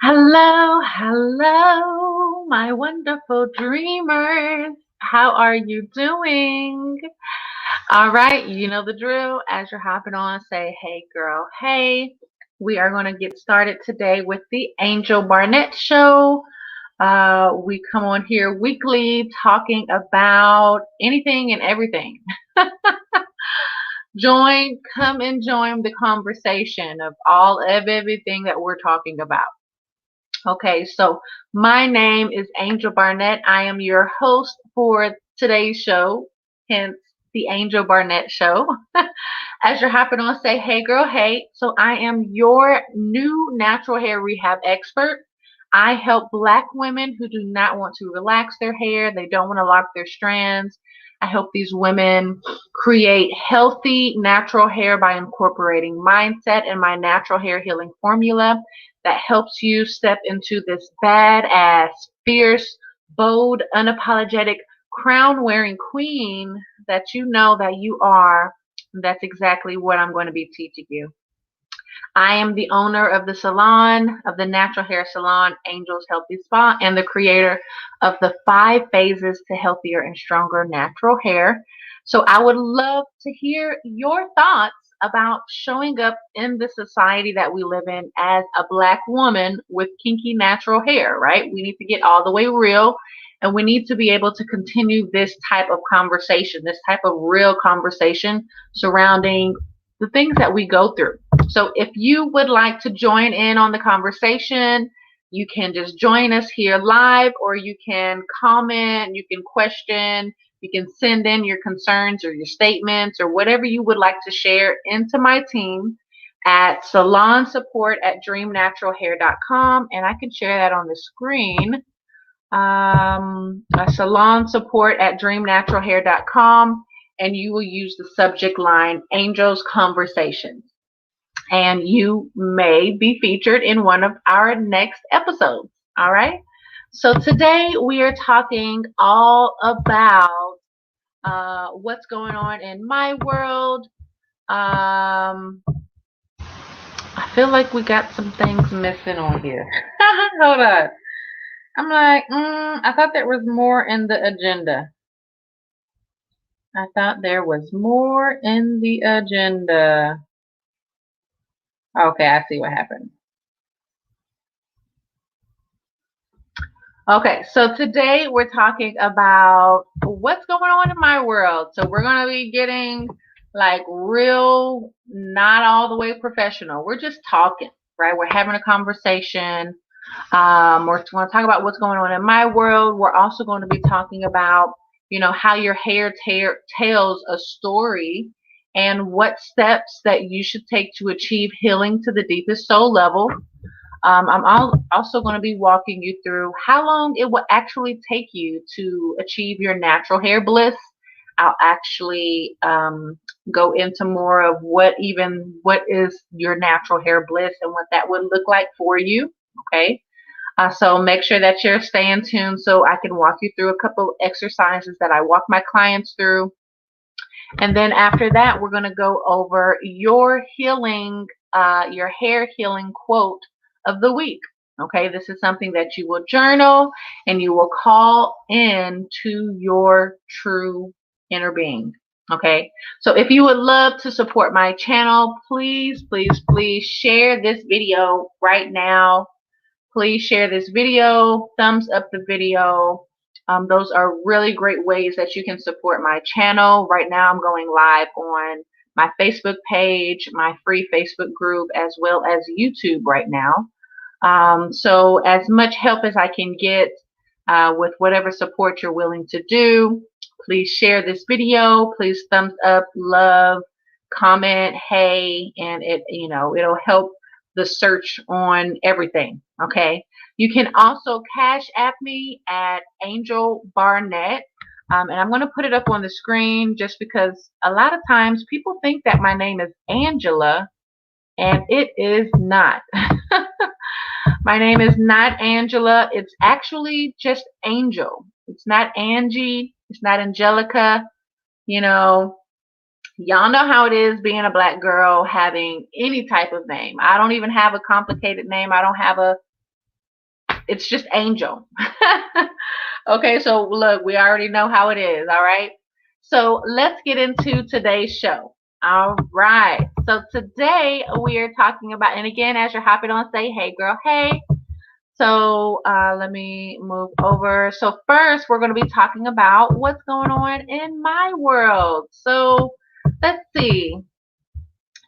Hello, hello, my wonderful dreamers. How are you doing? All right, you know the drill. As you're hopping on, say, hey, girl, hey. We are going to get started today with the Angel Barnette Show. We come on here weekly talking about anything and everything. Come and join the conversation of everything that we're talking about. Okay, so my name is Angel Barnette. I am your host for today's show, hence the Angel Barnette Show. As you're hopping on, say, hey girl, hey. So I am your new natural hair rehab expert. I help Black women who do not want to relax their hair, they don't want to lock their strands. I help these women create healthy natural hair by incorporating mindset and my natural hair healing formula that helps you step into this badass, fierce, bold, unapologetic, crown wearing queen that you know that you are. That's exactly what I'm going to be teaching you. I am the owner of the salon, of the natural hair salon, Angel's Healthy Spa, and the creator of the 5 phases to healthier and stronger natural hair. So I would love to hear your thoughts about showing up in the society that we live in as a Black woman with kinky natural hair, right? We need to get all the way real, and we need to be able to continue this type of conversation, this type of real conversation surrounding the things that we go through. So if you would like to join in on the conversation, you can just join us here live, or you can comment, you can question, you can send in your concerns or your statements or whatever you would like to share into my team at salonsupport@dreamnaturalhair.com, and I can share that on the screen. Salonsupport@dreamnaturalhair.com, and you will use the subject line Angels Conversations, and you may be featured in one of our next episodes. All right. So today we are talking all about what's going on in my world. I feel like we got some things missing on here. Hold on. I'm like, I thought there was more in the agenda. I thought there was more in the agenda. Okay, I see what happened. Okay, so today we're talking about what's going on in my world. So we're going to be getting like real, not all the way professional. We're just talking, right? We're having a conversation. We're going to talk about what's going on in my world. We're also going to be talking about, how your hair tells a story and what steps that you should take to achieve healing to the deepest soul level. I'm also going to be walking you through how long it will actually take you to achieve your natural hair bliss. I'll actually go into more of what is your natural hair bliss and what that would look like for you. Okay. So make sure that you're staying tuned so I can walk you through a couple exercises that I walk my clients through. And then after that, we're going to go over your hair healing quote of the week. Okay, this is something that you will journal and you will call in to your true inner being. Okay, so if you would love to support my channel, please, please, please share this video right now. Please share this video, thumbs up the video. Those are really great ways that you can support my channel. Right now I'm going live on my Facebook page, my free Facebook group, as well as YouTube right now. So as much help as I can get with whatever support you're willing to do, please share this video. Please thumbs up, love, comment, hey, and it'll help the search on everything. Okay. You can also cash app me at Angel Barnette. And I'm going to put it up on the screen just because a lot of times people think that my name is Angela, and it is not. My name is not Angela. It's actually just Angel. It's not Angie. It's not Angelica. Y'all know how it is being a Black girl having any type of name. I don't even have a complicated name. I don't have a It's just Angel. Okay, so look, we already know how it is, all right? So let's get into today's show. All right. So today we are talking about, and again, as you're hopping on, say, hey girl, hey. So let me move over. So first, we're going to be talking about what's going on in my world. So let's see.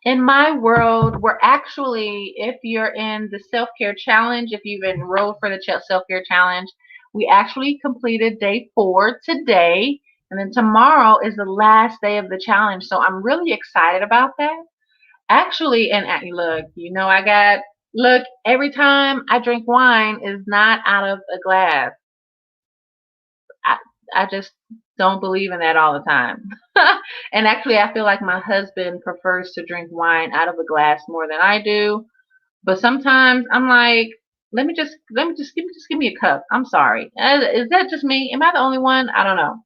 In my world, we're actually, if you're in the self-care challenge, if you've enrolled for the self-care challenge, we actually completed day 4 today. And then tomorrow is the last day of the challenge. So I'm really excited about that. Actually, and look, look, every time I drink wine is not out of a glass. I, I just don't believe in that all the time. And actually, I feel like my husband prefers to drink wine out of a glass more than I do. But sometimes I'm like, give me a cup. I'm sorry. Is that just me? Am I the only one? I don't know.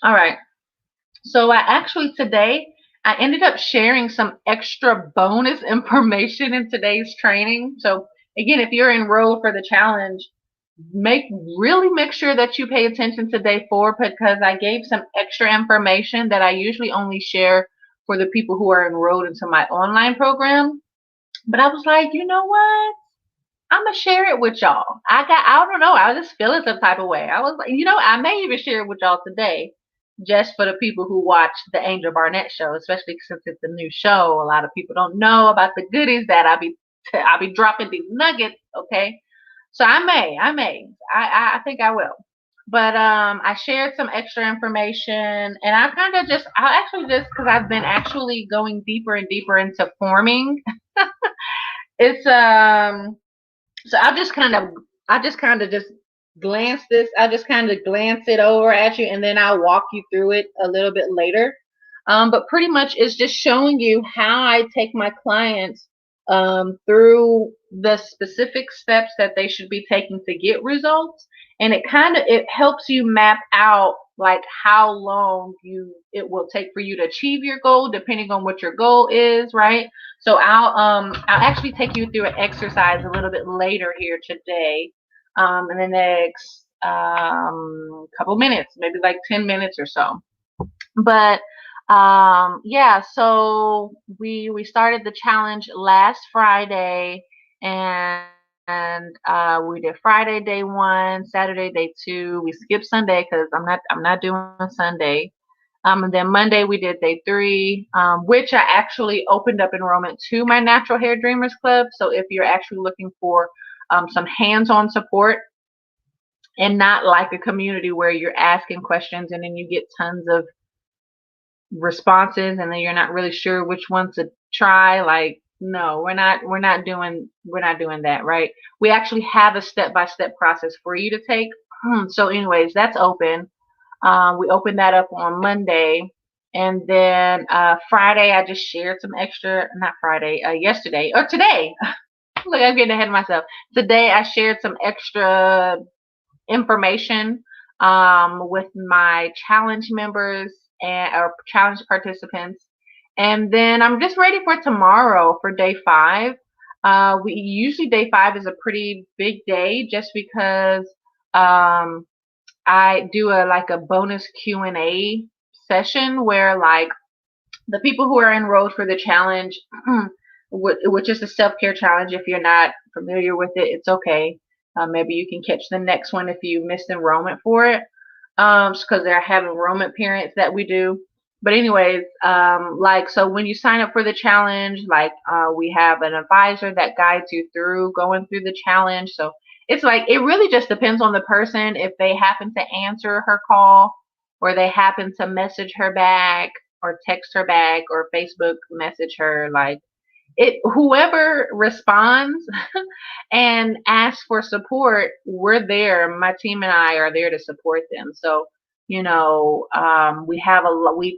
All right. So I actually today I ended up sharing some extra bonus information in today's training. So again, if you're enrolled for the challenge, make sure that you pay attention to day 4 because I gave some extra information that I usually only share for the people who are enrolled into my online program. But I was like, you know what? I'm gonna share it with y'all. I don't know, I was just feeling some type of way. I was like, I may even share it with y'all today, just for the people who watch the Angel Barnette show, especially since it's a new show. A lot of people don't know about the goodies that I'll be dropping these nuggets. Okay, so I think I will. But I shared some extra information, and I actually just because I've been actually going deeper and deeper into forming. It's so I just kind of just I just kind of glance it over at you and then I'll walk you through it a little bit later. But pretty much it's just showing you how I take my clients through the specific steps that they should be taking to get results. And it helps you map out like how long it will take for you to achieve your goal depending on what your goal is, right? So I'll actually take you through an exercise a little bit later here today, in the next couple minutes, maybe like 10 minutes or so. But yeah, so we started the challenge last Friday, and we did Friday day 1, Saturday day 2. We skipped Sunday because I'm not doing Sunday. And then Monday we did day 3, which I actually opened up enrollment to my Natural Hair Dreamers Club. So if you're actually looking for some hands-on support and not like a community where you're asking questions and then you get tons of responses and then you're not really sure which ones to try, like no, we're not doing that, right? We actually have a step-by-step process for you to take. So anyways, that's open. We opened that up on Monday. And then Friday, I just shared some extra, not Friday, yesterday, or today. Look, I'm getting ahead of myself. Today, I shared some extra information with my challenge members or challenge participants. And then I'm just ready for tomorrow for day 5. We usually day 5 is a pretty big day just because I do a bonus Q&A session where like the people who are enrolled for the challenge, which is a self-care challenge. If you're not familiar with it, it's okay. Maybe you can catch the next one if you missed enrollment for it, because they have enrollment periods that we do. But anyways, so when you sign up for the challenge, we have an advisor that guides you through going through the challenge. So it's like it really just depends on the person if they happen to answer her call or they happen to message her back or text her back or Facebook message her, like whoever responds and asks for support, we're there. My team and I are there to support them. So we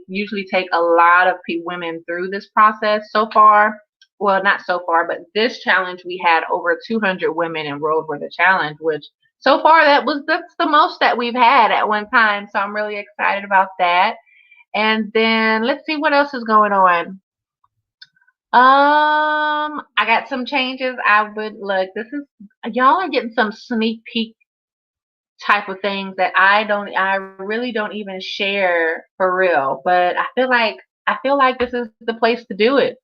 usually take a lot of women through this process so far. Well, not so far, but this challenge we had over 200 women enrolled for the challenge, which so far that's the most that we've had at one time. So I'm really excited about that. And then let's see what else is going on. I got some changes. I would look. This is y'all are getting some sneak peek type of things that I really don't even share for real. But I feel like this is the place to do it.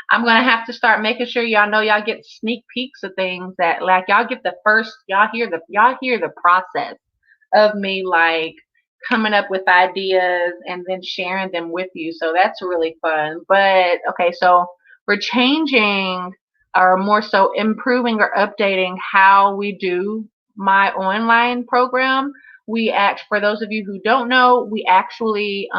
I'm gonna have to start making sure y'all know y'all get sneak peeks of things that like y'all get the first y'all hear the process of me like coming up with ideas and then sharing them with you. So that's really fun. But okay, so we're changing or more so improving or updating how we do my online program. We act for those of you who don't know, we actually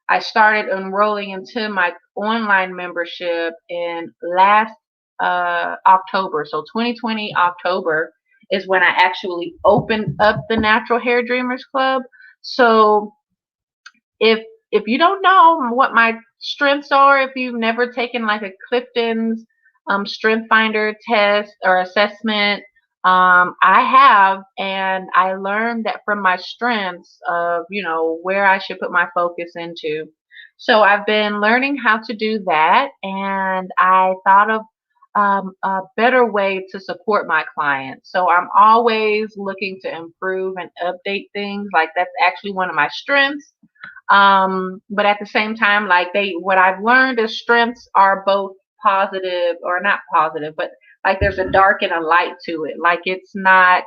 I started enrolling into my online membership in last October. So 2020 October is when I actually opened up the Natural Hair Dreamers Club. So if you don't know what my strengths are, if you've never taken like a Clifton's Strength Finder test or assessment, I have, and I learned that from my strengths of where I should put my focus into. So I've been learning how to do that, and I thought of a better way to support my clients. So I'm always looking to improve and update things. Like that's actually one of my strengths. But at the same time, like what I've learned is strengths are both positive or not positive, but like there's a dark and a light to it. Like it's not,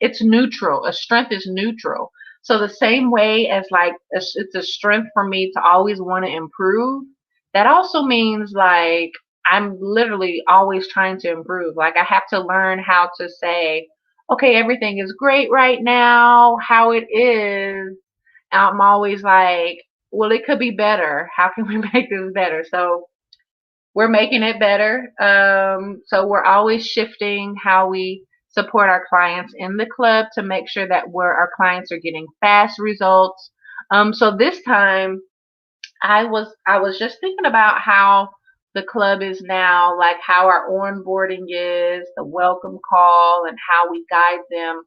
it's neutral. A strength is neutral. So the same way as like it's a strength for me to always want to improve, that also means like I'm literally always trying to improve. Like I have to learn how to say, okay, everything is great right now, how it is. I'm always like, well, it could be better. How can we make this better? So we're making it better. So we're always shifting how we support our clients in the club to make sure that our clients are getting fast results. So this time I was just thinking about how the club is now, like how our onboarding is, the welcome call, and how we guide them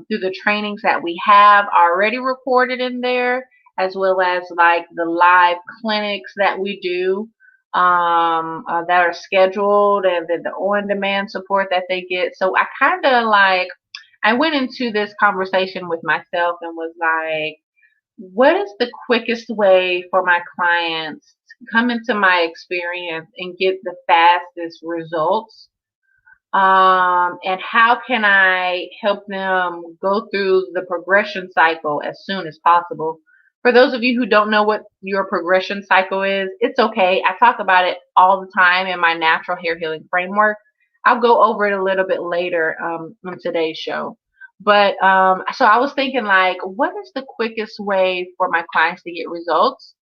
through the trainings that we have already recorded in there, as well as like the live clinics that we do that are scheduled, and then the on-demand support that they get. So I kind of like I went into this conversation with myself and was like, what is the quickest way for my clients to come into my experience and get the fastest results? And how can I help them go through the progression cycle as soon as possible? For those of you who don't know what your progression cycle is, it's okay. I talk about it all the time in my natural hair healing framework. I'll go over it a little bit later on today's show. But so I was thinking, like, what is the quickest way for my clients to get results?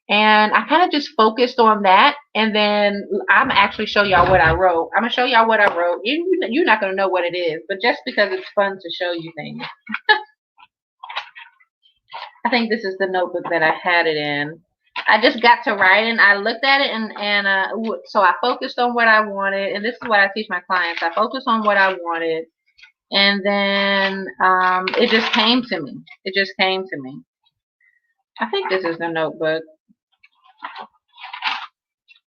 And I kind of just focused on that. And then I'm actually show y'all what I wrote. I'm going to show y'all what I wrote. You're not going to know what it is, but just because it's fun to show you things. I think this is the notebook that I had it in. I just got to writing. I looked at it and so I focused on what I wanted. And this is what I teach my clients. I focused on what I wanted. And then it just came to me. It just came to me. I think this is the notebook.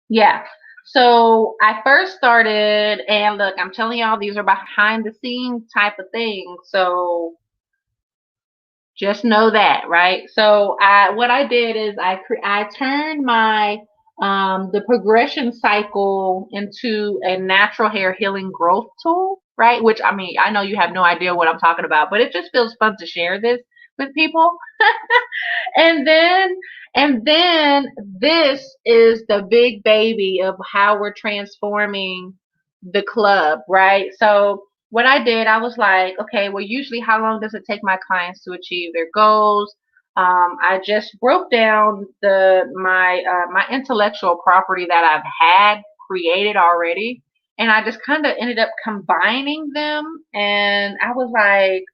Yeah. So I first started, and look, I'm telling y'all, these are behind the scenes type of things. So just know that, right? So what I did is I turned my the progression cycle into a natural hair healing growth tool, right? Which I mean, I know you have no idea what I'm talking about, but it just feels fun to share this with people. And then this is the big baby of how we're transforming the club, right? So what I did, I was like, okay, well, usually how long does it take my clients to achieve their goals? I just broke down my intellectual property that I've had created already, and I just kind of ended up combining them, and I was like,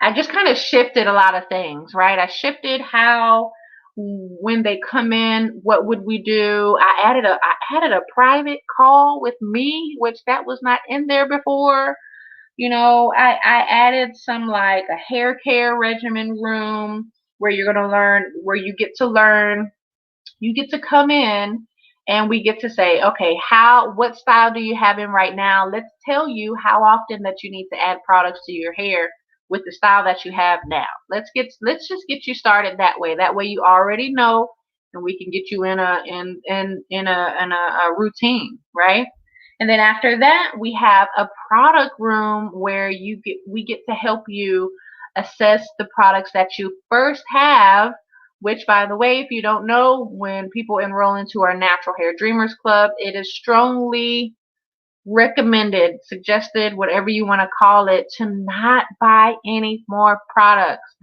I just kind of shifted a lot of things, right? I shifted how when they come in, what would we do? I added a private call with me, which that was not in there before. I added some like a hair care regimen room where you get to learn You get to come in and we get to say, okay, what style do you have in right now? Let's tell you how often that you need to add products to your hair with the style that you have now. Let's just get you started that way. That way you already know, and we can get you in a routine, right? And then after that, we have a product room where we get to help you assess the products that you first have, which, by the way, if you don't know, when people enroll into our Natural Hair Dreamers Club, it is strongly recommended, suggested, whatever you want to call it, to not buy any more products.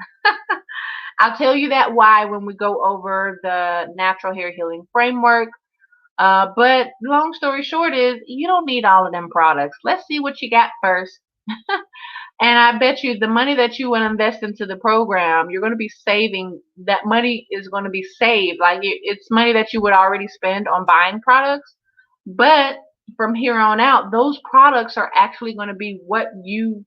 I'll tell you that why when we go over the natural hair healing framework. But long story short is you don't need all of them products. Let's see what you got first. And I bet you the money that you will invest into the program, you're going to be saving. That money is going to be saved. Like it's money that you would already spend on buying products. But from here on out, those products are actually going to be what you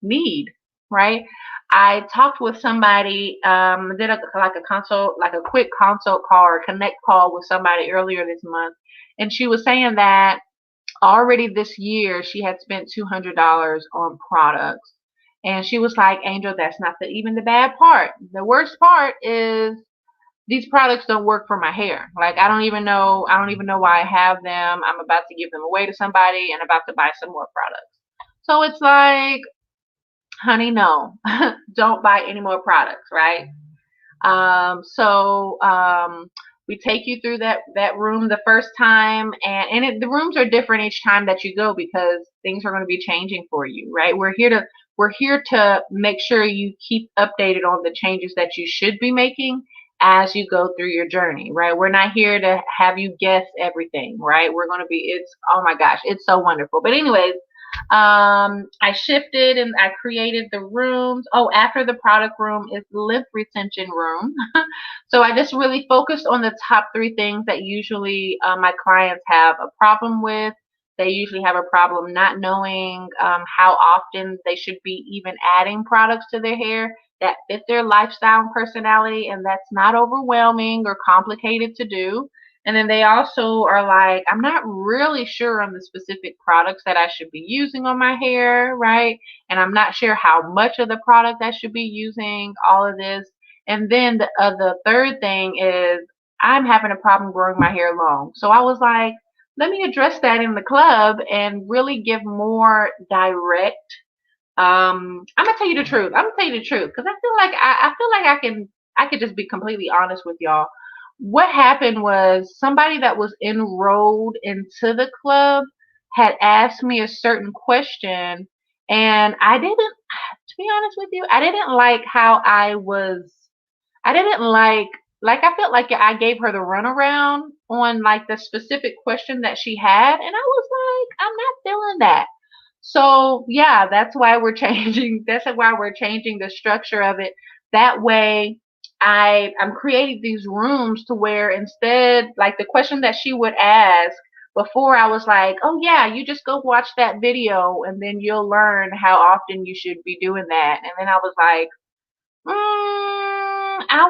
need, right? I talked with somebody, did like a consult, like a quick consult call or connect call with somebody earlier this month, and she was saying that already this year she had spent $200 on products, and she was like, "Angel, that's not even the bad part. The worst part is these products don't work for my hair. Like I don't even know why I have them. I'm about to give them away to somebody and about to buy some more products." So it's like, honey, no, don't buy any more products, right? So we take you through that room the first time, and the rooms are different each time that you go because things are going to be changing for you, right? We're here to make sure you keep updated on the changes that you should be making as you go through your journey, right? We're not here to have you guess everything, right? We're going to be, it's, oh my gosh, it's so wonderful. But anyways, I shifted and I created the rooms. Oh, after the product room is the lymph retention room. So I just really focused on the top three things that usually my clients have a problem with. They usually have a problem not knowing how often they should be even adding products to their hair that fit their lifestyle and personality, and that's not overwhelming or complicated to do. And then they also are like, I'm not really sure on the specific products that I should be using on my hair, right? And I'm not sure how much of the product I should be using, all of this. And then the third thing is I'm having a problem growing my hair long. So I was like, let me address that in the club and really give more direct. I'm gonna tell you the truth. I'm gonna tell you the truth because I feel like I could just be completely honest with y'all. What happened was somebody that was enrolled into the club had asked me a certain question, and I didn't, to be honest with you, I didn't like how I was. I didn't like I felt like I gave her the runaround on like the specific question that she had, and I was like, I'm not feeling that. So yeah, that's why we're changing. That's why we're changing the structure of it. That way, I'm creating these rooms to where instead, like the question that she would ask before, I was like, oh yeah, you just go watch that video and then you'll learn how often you should be doing that. And then I was like, I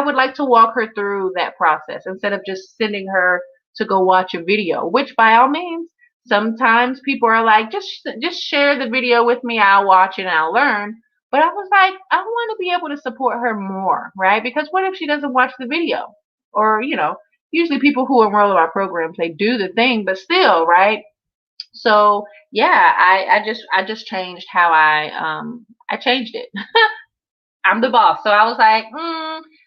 would like to walk her through that process instead of just sending her to go watch a video, which by all means, sometimes people are like, just share the video with me, I'll watch it and I'll learn. But I was like, I want to be able to support her more, right? Because what if she doesn't watch the video? Or, usually people who enroll in our programs, they do the thing, but still, right? So yeah, I just changed how I changed it. I'm the boss. So I was like,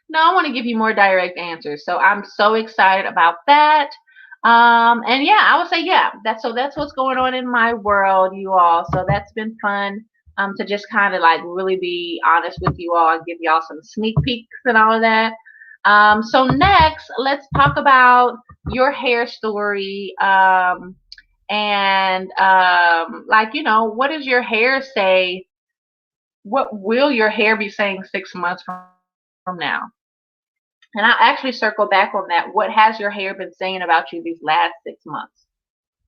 no, I want to give you more direct answers. So I'm so excited about that. And yeah, I would say, yeah, that's what's going on in my world, you all. So that's been fun. To just kind of like really be honest with you all and give y'all some sneak peeks and all of that. So next, let's talk about your hair story. And like, what does your hair say? What will your hair be saying 6 months from now? And I'll actually circle back on that. What has your hair been saying about you these last 6 months,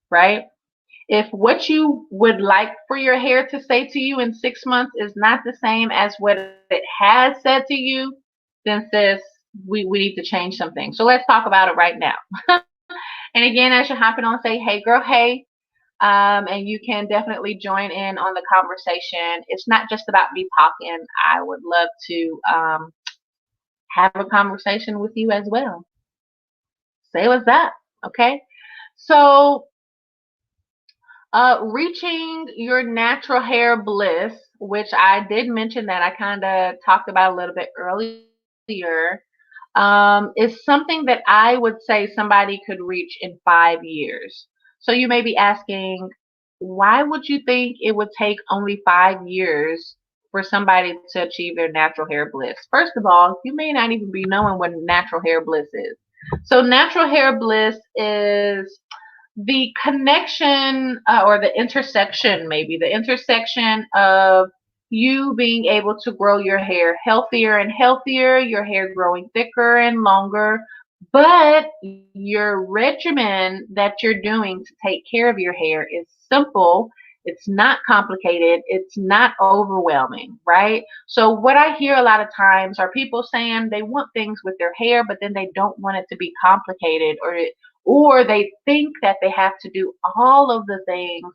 right? If what you would like for your hair to say to you in 6 months is not the same as what it has said to you, then sis, we need to change something. So let's talk about it right now. And again, as you're hopping on, say, hey girl, hey. And you can definitely join in on the conversation. It's not just about me talking. I would love to have a conversation with you as well. Say what's up, okay? So, reaching your natural hair bliss, which I did mention that I kind of talked about a little bit earlier, is something that I would say somebody could reach in 5 years. So you may be asking, why would you think it would take only 5 years for somebody to achieve their natural hair bliss? First of all, you may not even be knowing what natural hair bliss is. So natural hair bliss is the connection or the intersection, maybe the intersection of you being able to grow your hair healthier and healthier, your hair growing thicker and longer, but your regimen that you're doing to take care of your hair is simple. It's not complicated. It's not overwhelming, right? So what I hear a lot of times are people saying they want things with their hair, but then they don't want it to be complicated, or they think that they have to do all of the things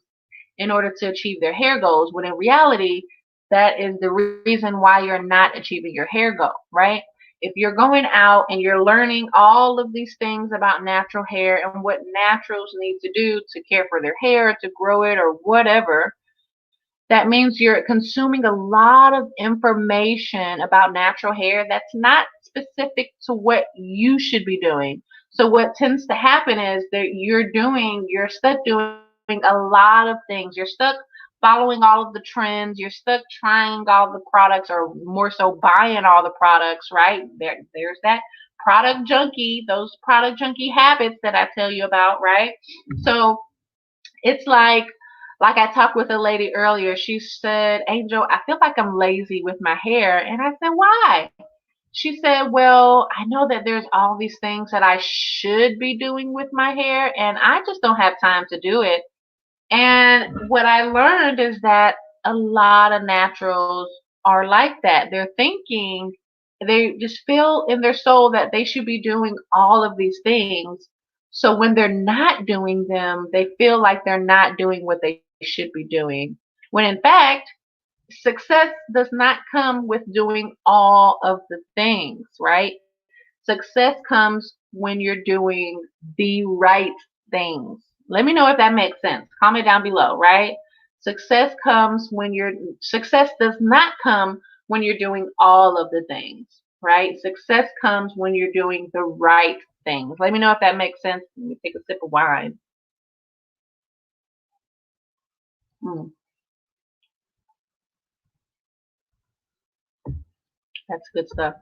in order to achieve their hair goals, when in reality, that is the reason why you're not achieving your hair goal, right? If you're going out and you're learning all of these things about natural hair and what naturals need to do to care for their hair, to grow it, or whatever, that means you're consuming a lot of information about natural hair that's not specific to what you should be doing. So what tends to happen is that you're stuck doing a lot of things. You're stuck following all of the trends. You're stuck trying all the products, or more so buying all the products, right? There's that product junkie, those product junkie habits that I tell you about, right? So it's like I talked with a lady earlier. She said, Angel, I feel like I'm lazy with my hair. And I said, why? She said, well, I know that there's all these things that I should be doing with my hair, and I just don't have time to do it. And what I learned is that a lot of naturals are like that. They're thinking, they just feel in their soul that they should be doing all of these things. So when they're not doing them, they feel like they're not doing what they should be doing. When in fact, success does not come with doing all of the things, right? Success comes when you're doing the right things. Let me know if that makes sense. Comment down below, right? Success does not come when you're doing all of the things, right? Success comes when you're doing the right things. Let me know if that makes sense. Let me take a sip of wine. Mm, that's good stuff.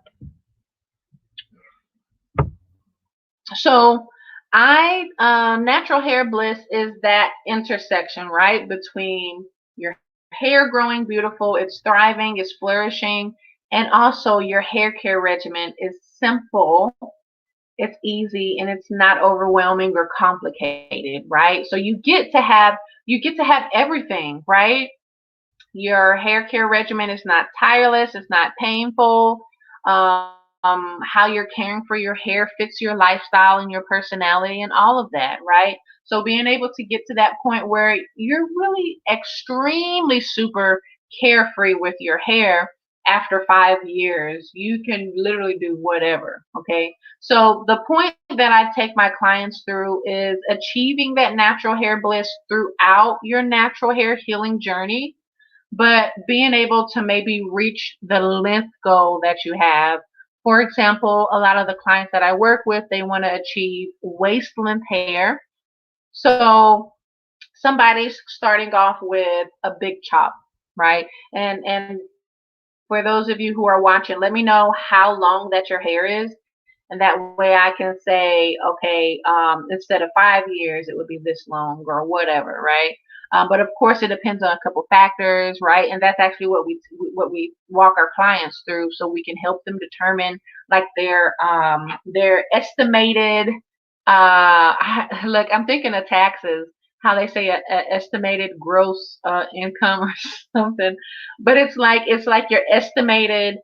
So I natural hair bliss is that intersection, right, between your hair growing beautiful, it's thriving, it's flourishing, and also your hair care regimen is simple, it's easy, and it's not overwhelming or complicated, right? So you get to have everything, right? Your hair care regimen is not tireless, it's not painful. How you're caring for your hair fits your lifestyle and your personality and all of that, right? So being able to get to that point where you're really extremely super carefree with your hair after 5 years, you can literally do whatever, okay? So the point that I take my clients through is achieving that natural hair bliss throughout your natural hair healing journey, but being able to maybe reach the length goal that you have. For example, a lot of the clients that I work with, they want to achieve waist length hair. So somebody's starting off with a big chop, right? And for those of you who are watching, let me know how long that your hair is, and that way I can say, okay, instead of 5 years, it would be this long or whatever, right? But of course, it depends on a couple factors, right? And that's actually what we walk our clients through, so we can help them determine like their estimated. Look, I'm thinking of taxes. How they say a estimated gross income or something, but it's like your estimated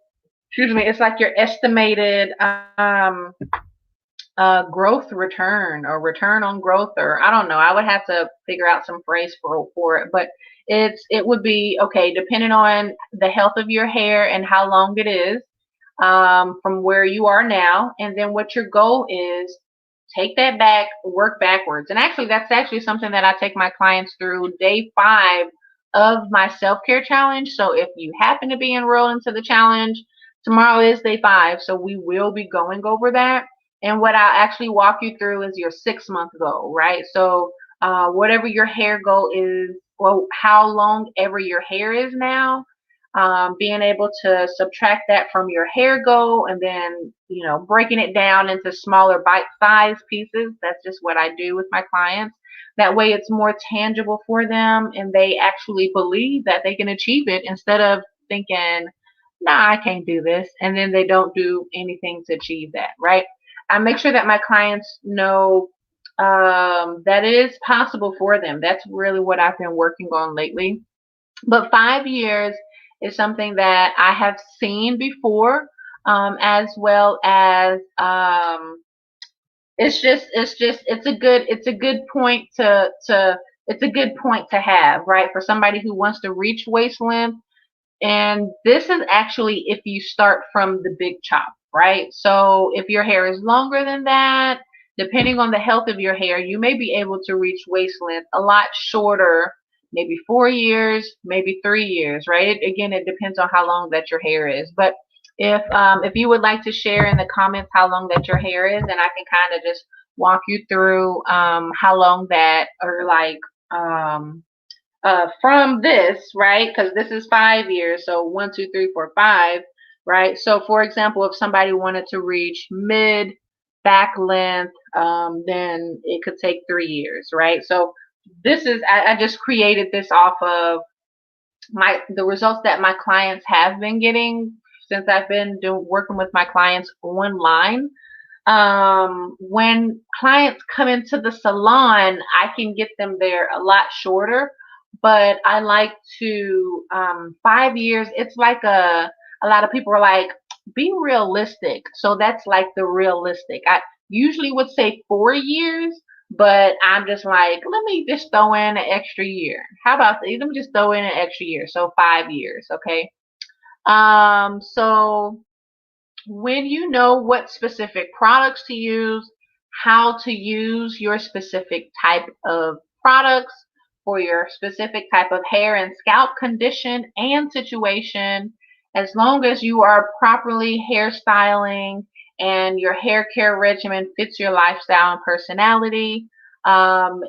excuse me, it's like your estimated growth return or return on growth, or I don't know. I would have to figure out some phrase for it, but it would be okay depending on the health of your hair and how long it is from where you are now, and then what your goal is. Take that back, work backwards, and actually that's actually something that I take my clients through day 5 of my self-care challenge. So if you happen to be enrolled into the challenge, tomorrow is day 5, so we will be going over that. And what I'll actually walk you through is your 6-month goal, right? So whatever your hair goal is, well, how long ever your hair is now, being able to subtract that from your hair goal, and then breaking it down into smaller bite-sized pieces. That's just what I do with my clients. That way it's more tangible for them and they actually believe that they can achieve it instead of thinking, nah, I can't do this, and then they don't do anything to achieve that, right? I make sure that my clients know that it is possible for them. That's really what I've been working on lately. But 5 years is something that I have seen before, as well as it's a good point to it's a good point to have, right, for somebody who wants to reach waist length. And this is actually if you start from the big chop, right? So if your hair is longer than that, depending on the health of your hair, you may be able to reach waist length a lot shorter, maybe 4 years, maybe 3 years, right? Again, it depends on how long that your hair is. But if you would like to share in the comments how long that your hair is, then I can kind of just walk you through how long that, or like from this, right? Because this is 5 years, so 1, 2, 3, 4, 5, right? So, for example, if somebody wanted to reach mid back length, then it could take 3 years, right? So, this is I just created this off of the results that my clients have been getting since I've been working with my clients online. When clients come into the salon, I can get them there a lot shorter, but I like to 5 years. It's like a lot of people are like, be realistic. So that's like the realistic. I usually would say 4 years, but I'm just like, let me just throw in an extra year. How about that? Let me just throw in an extra year. So 5 years, okay? So when you know what specific products to use, how to use your specific type of products for your specific type of hair and scalp condition and situation, as long as you are properly hairstyling and your hair care regimen fits your lifestyle and personality,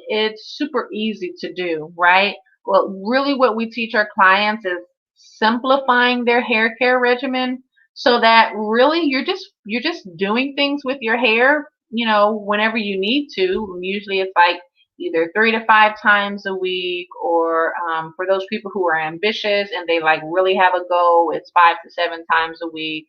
it's super easy to do, right? Well, really what we teach our clients is simplifying their hair care regimen so that really you're just doing things with your hair, whenever you need to. Usually it's like either 3 to 5 times a week, or for those people who are ambitious and they like really have a goal, it's 5 to 7 times a week.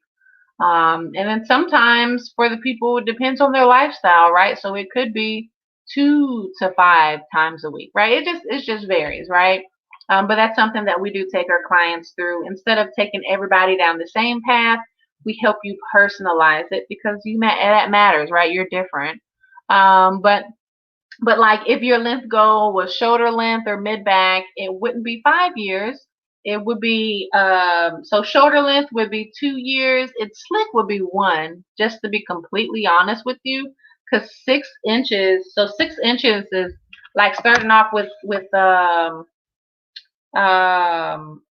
And then sometimes for the people, it depends on their lifestyle, right? So it could be 2 to 5 times a week, right? It just varies, right? But that's something that we do take our clients through. Instead of taking everybody down the same path, we help you personalize it because that matters, right? You're different. But like if your length goal was shoulder length or mid back, it wouldn't be 5 years. It would be so shoulder length would be 2 years. It's slick would be one. Just to be completely honest with you, because 6 inches. So 6 inches is like starting off with a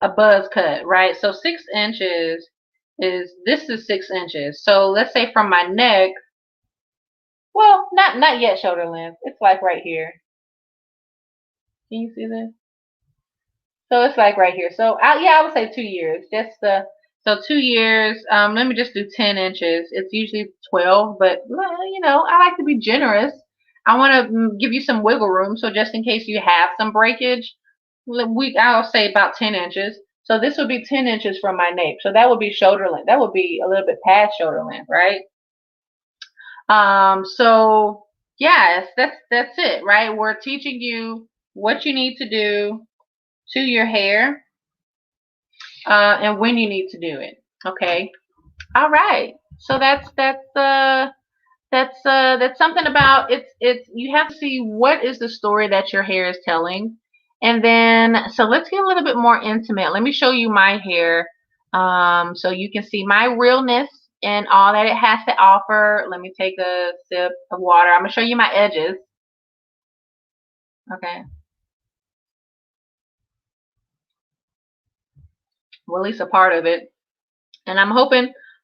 buzz cut, right? So 6 inches is 6 inches. So let's say from my neck, well, not yet shoulder length. It's like right here. Can you see this? So it's like right here. So yeah, I would say 2 years. So 2 years. Let me just do 10 inches. It's usually 12, but I like to be generous. I want to give you some wiggle room. So just in case you have some breakage, I'll say about 10 inches. So this would be 10 inches from my nape. So that would be shoulder length. That would be a little bit past shoulder length, right? So yes, that's it, right? We're teaching you what you need to do to your hair, and when you need to do it. Okay. All right. So that's something about it's you have to see what is the story that your hair is telling. And then so let's get a little bit more intimate. Let me show you my hair. So you can see my realness and all that it has to offer. Let me take a sip of water. I'm gonna show you my edges. Okay. Well, at least a part of it. And I'm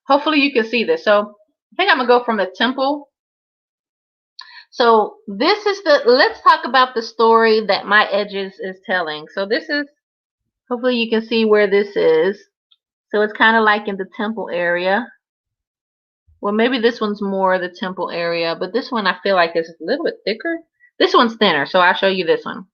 hopefully you can see this. So I think I'm gonna go from the temple. So this is let's talk about the story that my edges is telling. So this is, hopefully you can see where this is. So it's kind of like in the temple area. Well, maybe this one's more the temple area, but this one I feel like is a little bit thicker. This one's thinner, so I'll show you this one.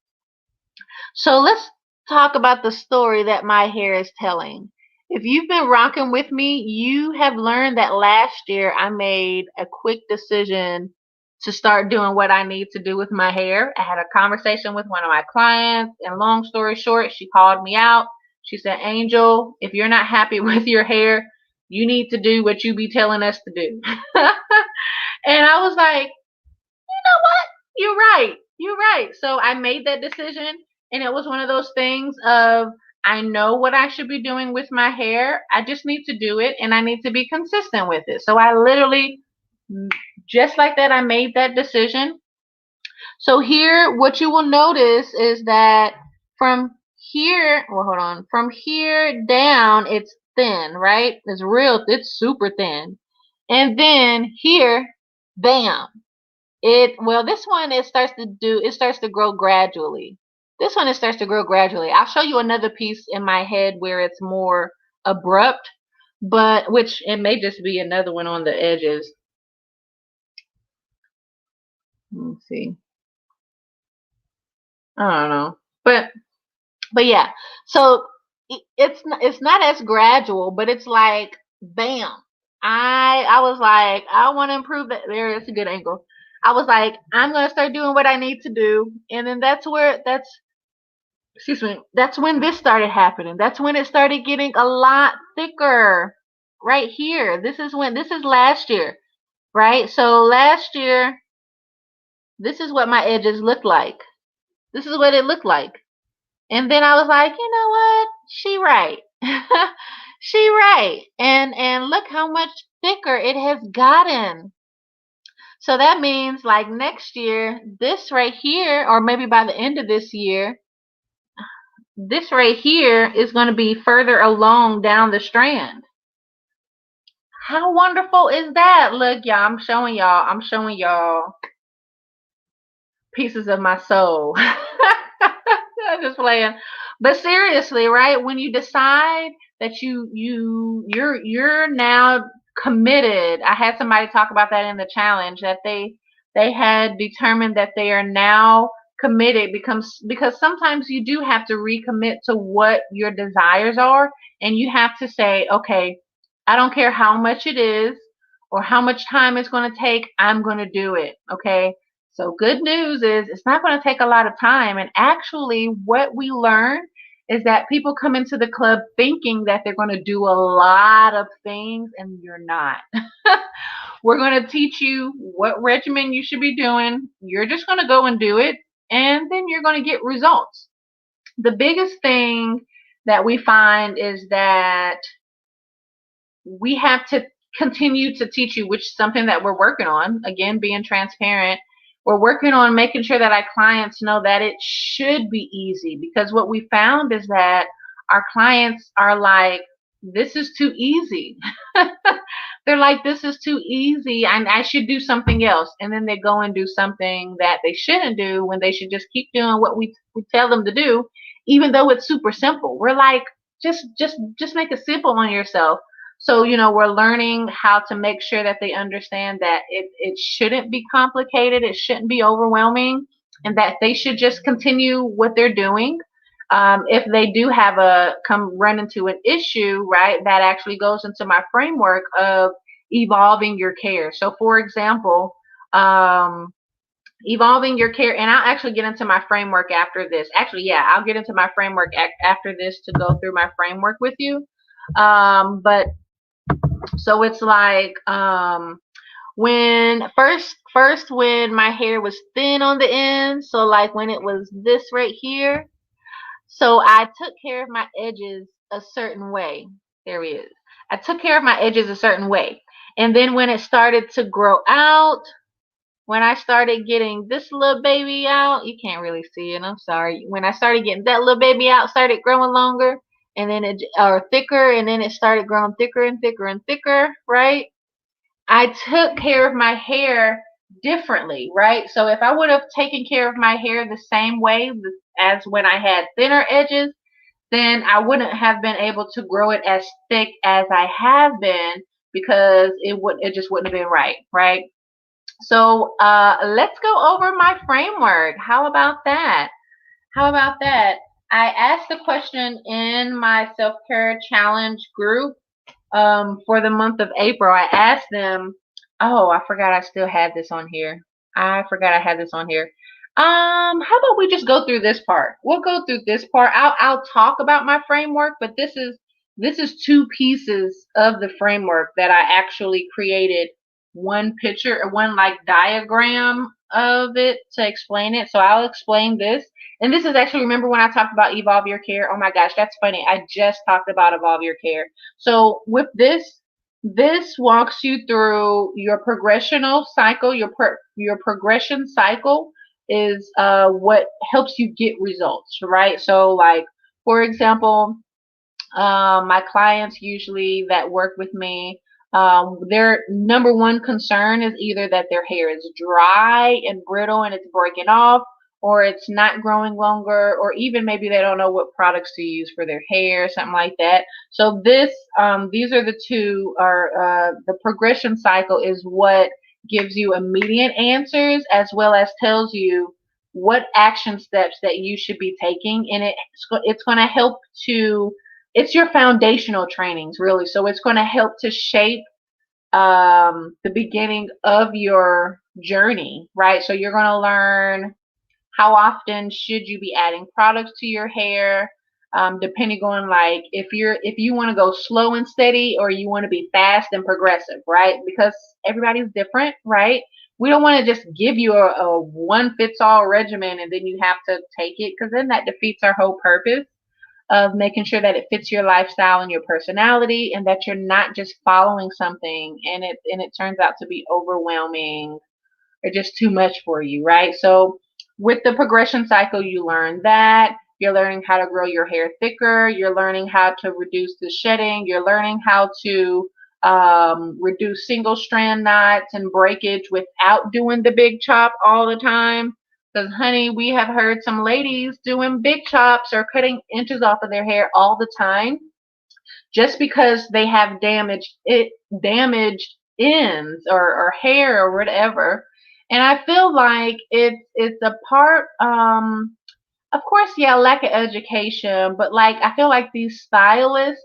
So let's talk about the story that my hair is telling. If you've been rocking with me, you have learned that last year I made a quick decision to start doing what I need to do with my hair. I had a conversation with one of my clients, and long story short, she called me out. She said, Angel, if you're not happy with your hair, you need to do what you be telling us to do. And I was like, know what? You're right. You're right. So I made that decision, and it was one of those things of I know what I should be doing with my hair. I just need to do it, and I need to be consistent with it. So I literally, just like that, I made that decision. So here, what you will notice is that from here, well, hold on, from here down, it's thin, right? It's super thin. And then here, bam, this one it starts to grow gradually. This one it starts to grow gradually. I'll show you another piece in my head where it's more abrupt, but which it may just be another one on the edges. Let me see. I don't know. But yeah. So it's not as gradual, but it's like bam. I was like, I want to improve that. There, it's a good angle. I was like, I'm gonna start doing what I need to do, and then that's excuse me, that's when this started happening. That's when it started getting a lot thicker. Right here. This is last year, right? So last year, this is what my edges looked like. This is what it looked like. And then I was like, you know what? She right. She right. And look how much thicker it has gotten. So that means like next year, this right here, or maybe by the end of this year, this right here is going to be further along down the strand. How wonderful is that? Look, y'all, I'm showing y'all pieces of my soul. I'm just playing. But seriously, right? When you decide that you're now committed. I had somebody talk about that in the challenge that they had determined that they are now committed because sometimes you do have to recommit to what your desires are, and you have to say, okay, I don't care how much it is or how much time it's going to take, I'm going to do it. Okay. So good news is it's not going to take a lot of time. And actually what we learn is that people come into the club thinking that they're going to do a lot of things, and you're not. We're going to teach you what regimen you should be doing. You're just going to go and do it, and then you're going to get results. The biggest thing that we find is that we have to continue to teach you, which is something that we're working on. Again, being transparent. We're working on making sure that our clients know that it should be easy, because what we found is that our clients are like, this is too easy. They're like, this is too easy and I should do something else. And then they go and do something that they shouldn't do when they should just keep doing what we tell them to do, even though it's super simple. We're like, just make it simple on yourself. So, we're learning how to make sure that they understand that it shouldn't be complicated, it shouldn't be overwhelming, and that they should just continue what they're doing. If they do have come run into an issue, right, that actually goes into my framework of evolving your care. So, for example, evolving your care, and I'll actually get into my framework after this. Actually, yeah, I'll get into my framework after this to go through my framework with you. But So it's like when first when my hair was thin on the end, so like when it was this right here, so I took care of my edges a certain way. There he is. I took care of my edges a certain way. And then when it started to grow out, when I started getting this little baby out, you can't really see it, I'm sorry. When I started getting that little baby out, started growing longer, and then it, or thicker, and then it started growing thicker and thicker and thicker, right? I took care of my hair differently, right? So if I would have taken care of my hair the same way as when I had thinner edges, then I wouldn't have been able to grow it as thick as I have been, because it just wouldn't have been right, right? So let's go over my framework. How about that? How about that? I asked the question in my self-care challenge group for the month of April. I asked them, oh, I forgot I still had this on here. I forgot I had this on here. How about we just go through this part? We'll go through this part. I'll talk about my framework, but this is two pieces of the framework that I actually created one picture or one like diagram of it to explain it. So I'll explain this. And this is actually, remember when I talked about Evolve Your Care? Oh my gosh, that's funny. I just talked about Evolve Your Care. So with this walks you through your progressional cycle. Your progression cycle is what helps you get results, right? So like, for example, my clients usually that work with me, their number one concern is either that their hair is dry and brittle and it's breaking off, or it's not growing longer, or even maybe they don't know what products to use for their hair, something like that. So these are the two, are the progression cycle is what gives you immediate answers, as well as tells you what action steps that you should be taking, and it's going to help to, it's your foundational trainings really. So it's going to help to shape the beginning of your journey, right? So you're going to learn how often should you be adding products to your hair, depending on like if you want to go slow and steady, or you want to be fast and progressive, right? Because everybody's different, right? We don't want to just give you a one fits all regimen and then you have to take it, because then that defeats our whole purpose of making sure that it fits your lifestyle and your personality, and that you're not just following something and it turns out to be overwhelming or just too much for you, right? So with the progression cycle, you learn that. You're learning how to grow your hair thicker. You're learning how to reduce the shedding. You're learning how to reduce single strand knots and breakage without doing the big chop all the time. Because, honey, we have heard some ladies doing big chops or cutting inches off of their hair all the time, just because they have damaged ends or hair or whatever. And I feel like it's a part, of course, yeah, lack of education, but like I feel like these stylists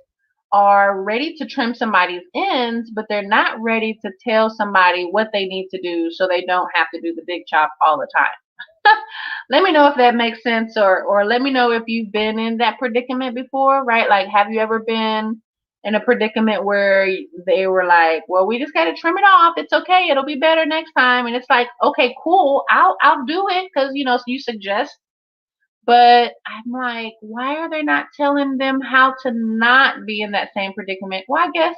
are ready to trim somebody's ends, but they're not ready to tell somebody what they need to do so they don't have to do the big chop all the time. Let me know if that makes sense, or let me know if you've been in that predicament before, right? Like, have you ever been in a predicament where they were like, well, we just got to trim it off. It's okay. It'll be better next time. And it's like, okay, cool. I'll do it because, you suggest. But I'm like, why are they not telling them how to not be in that same predicament? Well, I guess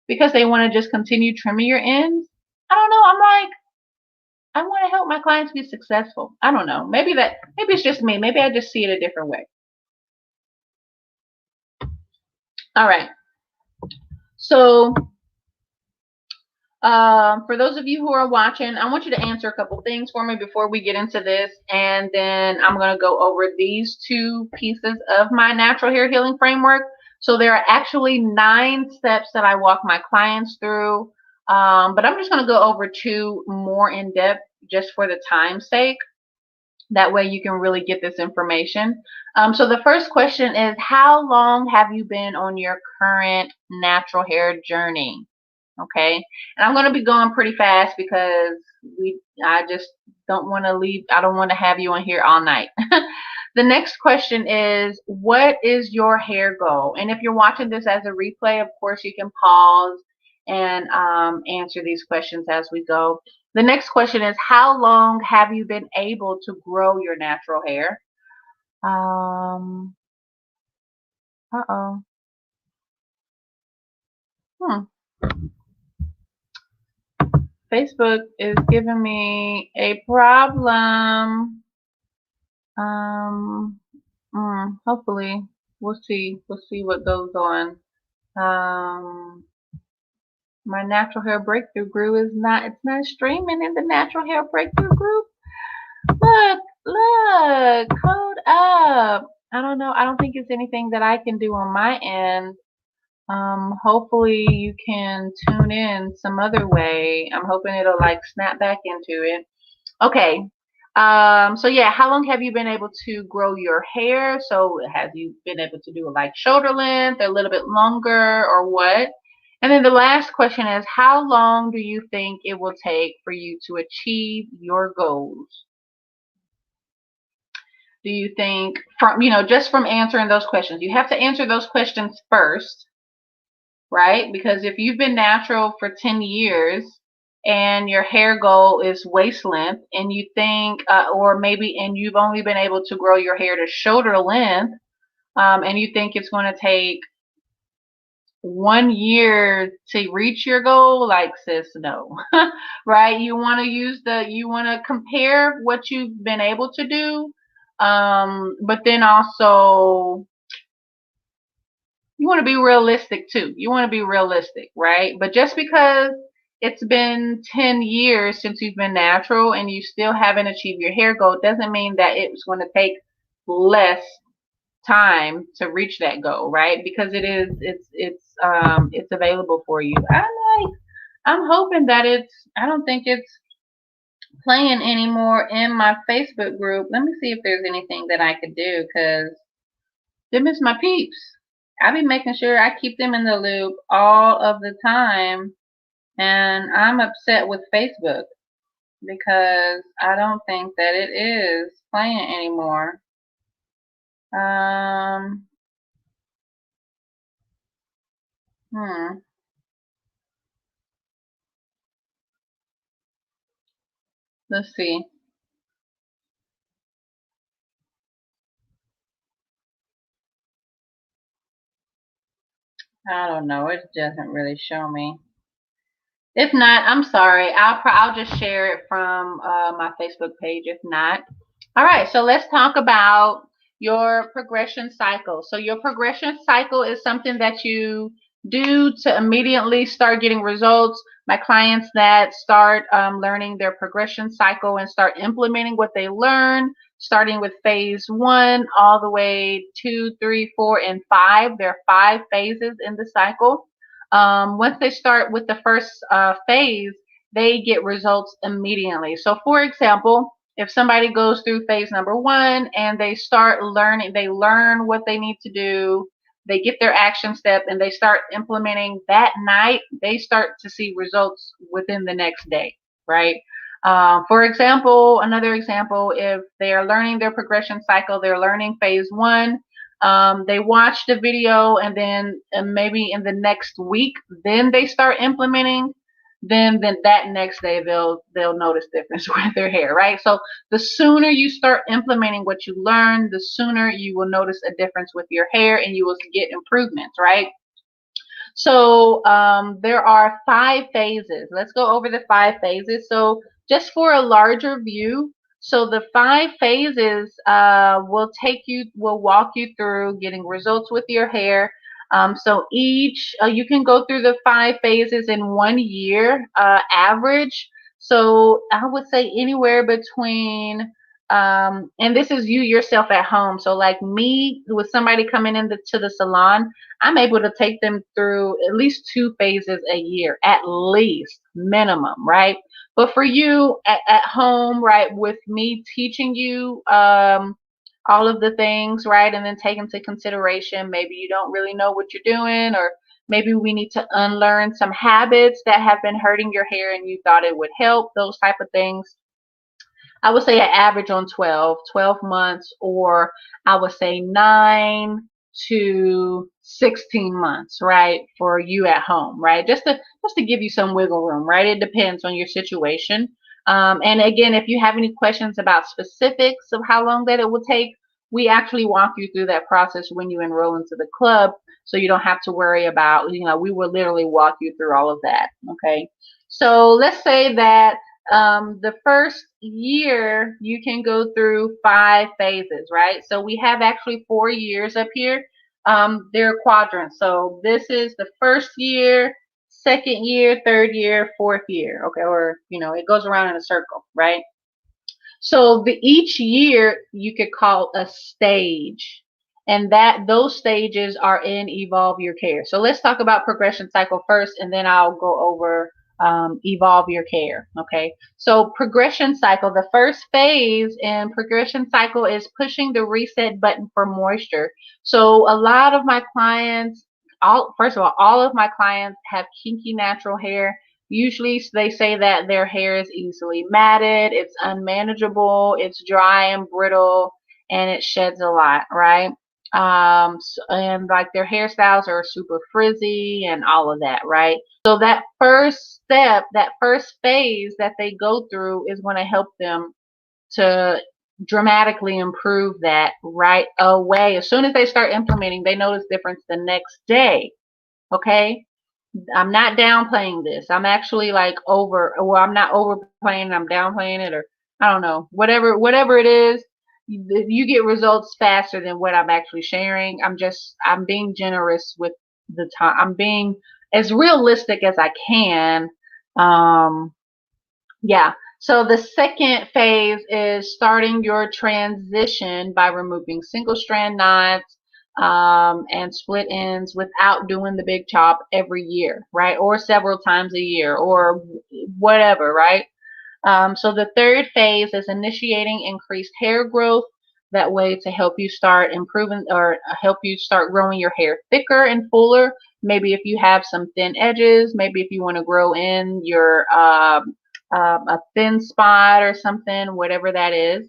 because they want to just continue trimming your ends. I don't know. I'm like, I want to help my clients be successful. I don't know. Maybe it's just me. Maybe I just see it a different way. All right. So, for those of you who are watching, I want you to answer a couple things for me before we get into this, and then I'm going to go over these two pieces of my natural hair healing framework. So there are actually 9 steps that I walk my clients through, but I'm just going to go over 2 more in depth just for the time's sake. That way you can really get this information. So the first question is, how long have you been on your current natural hair journey? Okay, and I'm going to be going pretty fast because I just don't want to leave. I don't want to have you on here all night. The next question is, what is your hair goal? And if you're watching this as a replay, of course you can pause and answer these questions as we go. The next question is, how long have you been able to grow your natural hair? Um, uh-oh. Hmm. Facebook is giving me a problem. Um, hopefully we'll see. We'll see what goes on. Um, my natural hair breakthrough group is not. It's not streaming in the natural hair breakthrough group. Look, look, hold up. I don't know. I don't think it's anything that I can do on my end. Hopefully you can tune in some other way. I'm hoping it'll like snap back into it. Okay. So yeah, how long have you been able to grow your hair? So have you been able to do it like shoulder length, a little bit longer, or what? And then the last question is, how long do you think it will take for you to achieve your goals? Do you think from, just from answering those questions, you have to answer those questions first, right? Because if you've been natural for 10 years and your hair goal is waist length and you think, or maybe, and you've only been able to grow your hair to shoulder length, and you think it's going to take 1 year to reach your goal, like, sis, no. Right? You want to compare what you've been able to do, but then also you want to be realistic too. You want to be realistic, right? But just because it's been 10 years since you've been natural and you still haven't achieved your hair goal doesn't mean that it's going to take less time to reach that goal, right? Because it's available for you. I'm hoping that I don't think it's playing anymore in my Facebook group. Let me see if there's anything that I could do, because them is my peeps. I be making sure I keep them in the loop all of the time, and I'm upset with Facebook because I don't think that it is playing anymore. Um, hmm. Let's see. I don't know. It doesn't really show me. If not, I'm sorry. I'll just share it from my Facebook page. If not, all right. So let's talk about your progression cycle. So your progression cycle is something that you do to immediately start getting results. My clients that start learning their progression cycle and start implementing what they learn, starting with phase 1 all the way 2, 3, 4, and 5. There are 5 phases in the cycle. Once they start with the first phase, they get results immediately. So, for example, if somebody goes through phase number 1 and they start learning, they learn what they need to do, they get their action step, and they start implementing that night, they start to see results within the next day, right? For example, another example, if they are learning their progression cycle, they're learning phase 1, they watch the video, and then maybe in the next week, then they start implementing. Then that next day they'll notice difference with their hair, right? So the sooner you start implementing what you learn, the sooner you will notice a difference with your hair, and you will get improvements, right? So there are 5 phases. Let's go over the 5 phases. So just for a larger view, so the 5 phases will walk you through getting results with your hair. So each, you can go through the 5 phases in 1 year average. So I would say anywhere between and this is you yourself at home. So like me, with somebody coming to the salon, I'm able to take them through at least 2 phases a year, at least minimum, right? But for you at home, right, with me teaching you all of the things, right, and then take into consideration maybe you don't really know what you're doing, or maybe we need to unlearn some habits that have been hurting your hair and you thought it would help, those type of things. I would say an average on 12 months, or I would say 9 to 16 months, right, for you at home, right? Just to give you some wiggle room, right? It depends on your situation. And again, if you have any questions about specifics of how long that it will take, we actually walk you through that process when you enroll into the club, so you don't have to worry about, we will literally walk you through all of that. Okay. So let's say that the first year you can go through 5 phases, right? So we have actually 4 years up here. They're quadrants. So this is the first year, second year, third year, fourth year. Okay, or it goes around in a circle, right? So each year you could call a stage, and that those stages are in Evolve Your Care. So let's talk about progression cycle first, and then I'll go over Evolve Your Care. Okay. So progression cycle, the first phase in progression cycle is pushing the reset button for moisture. So a lot of my clients, first of all of my clients have kinky natural hair. Usually they say that their hair is easily matted, it's unmanageable, it's dry and brittle, and it sheds a lot, right? And like their hairstyles are super frizzy and all of that, right? So that first step, that first phase that they go through is going to help them to dramatically improve that right away. As soon as they start implementing, they notice difference the next day. Okay. I'm not downplaying this. I'm actually like I'm not overplaying it, I'm downplaying it, or I don't know. Whatever it is, you get results faster than what I'm actually sharing. I'm being generous with the time. I'm being as realistic as I can. Um, yeah. So the second phase is starting your transition by removing single strand knots and split ends without doing the big chop every year, right? Or several times a year or whatever, right? So the third phase is initiating increased hair growth. That way to help you start improving or help you start growing your hair thicker and fuller. Maybe if you have some thin edges, maybe if you want to grow in your a thin spot or something, whatever that is.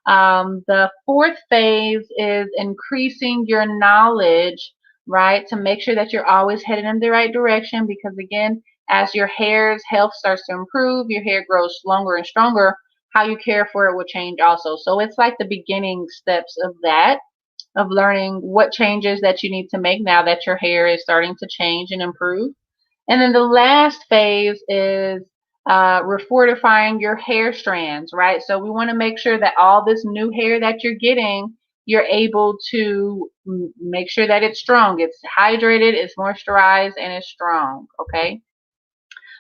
The fourth phase is increasing your knowledge, right, to make sure that you're always headed in the right direction, because again, as your hair's health starts to improve, your hair grows longer and stronger, how you care for it will change also. So it's like the beginning steps of that, of learning what changes that you need to make now that your hair is starting to change and improve. And then the last phase is refortifying your hair strands, right? So we want to make sure that all this new hair that you're getting, you're able to make sure that it's strong, it's hydrated, it's moisturized, and it's strong, okay?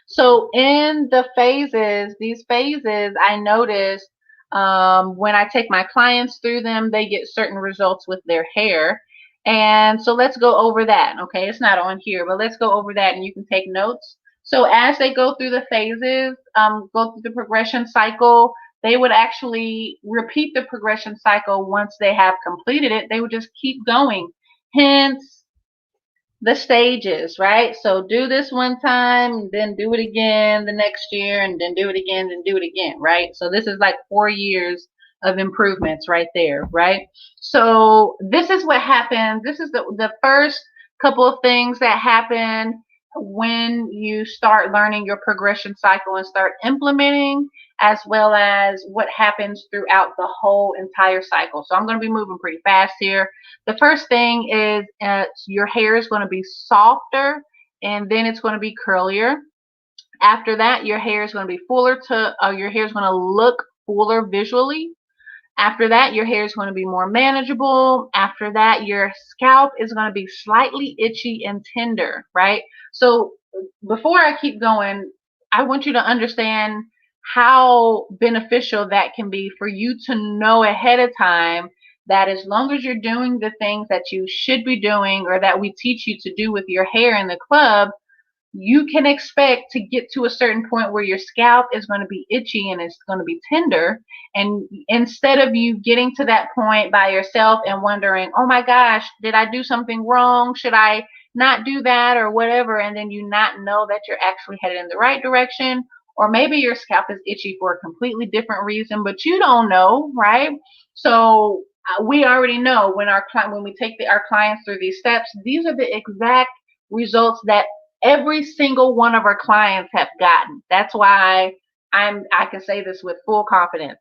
So in these phases, I noticed when I take my clients through them, they get certain results with their hair. And so let's go over that. Okay, it's not on here, but let's go over that and you can take notes. So as they go through the phases, go through the progression cycle, they would actually repeat the progression cycle once they have completed it. They would just keep going. Hence, the stages, right? So do this one time, then do it again the next year, and then do it again, then do it again, right? So this is like 4 years of improvements right there, right? So this is what happens. This is the first couple of things that happen when you start learning your progression cycle and start implementing, as well as what happens throughout the whole entire cycle. So I'm going to be moving pretty fast here. The first thing is your hair is going to be softer, and then it's going to be curlier. After that, your hair is going to be your hair is going to look fuller visually. After that, your hair is going to be more manageable. After that, your scalp is going to be slightly itchy and tender, right? So before I keep going, I want you to understand how beneficial that can be for you to know ahead of time that as long as you're doing the things that you should be doing or that we teach you to do with your hair in the club, you can expect to get to a certain point where your scalp is going to be itchy and it's going to be tender. And instead of you getting to that point by yourself and wondering, oh my gosh, did I do something wrong? Should I not do that or whatever? And then you not know that you're actually headed in the right direction. Or maybe your scalp is itchy for a completely different reason, but you don't know, right? So we already know when when we take our clients through these steps, these are the exact results that every single one of our clients have gotten. That's why I can say this with full confidence.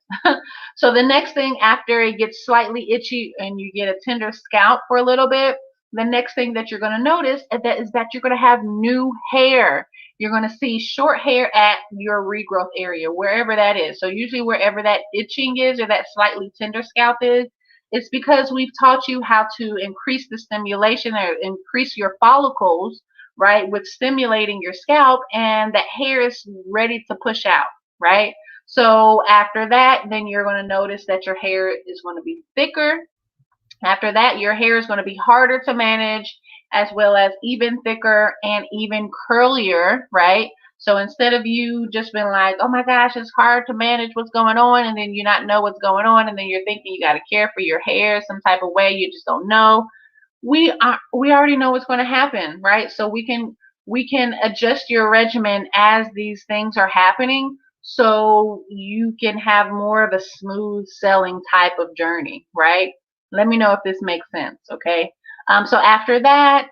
So the next thing after it gets slightly itchy and you get a tender scalp for a little bit, the next thing that you're going to notice is that you're going to have new hair. You're going to see short hair at your regrowth area, wherever that is. So usually wherever that itching is or that slightly tender scalp is, it's because we've taught you how to increase the stimulation or increase your follicles, right, with stimulating your scalp, and that hair is ready to push out, right? So after that, then you're going to notice that your hair is going to be thicker. After that, your hair is going to be harder to manage, as well as even thicker and even curlier, right? So instead of you just being like, oh my gosh, it's hard to manage what's going on, and then you not know what's going on, and then you're thinking you got to care for your hair some type of way, you just don't know. We already know what's going to happen, right? So we can adjust your regimen as these things are happening, so you can have more of a smooth selling type of journey, right? Let me know if this makes sense, okay? So after that,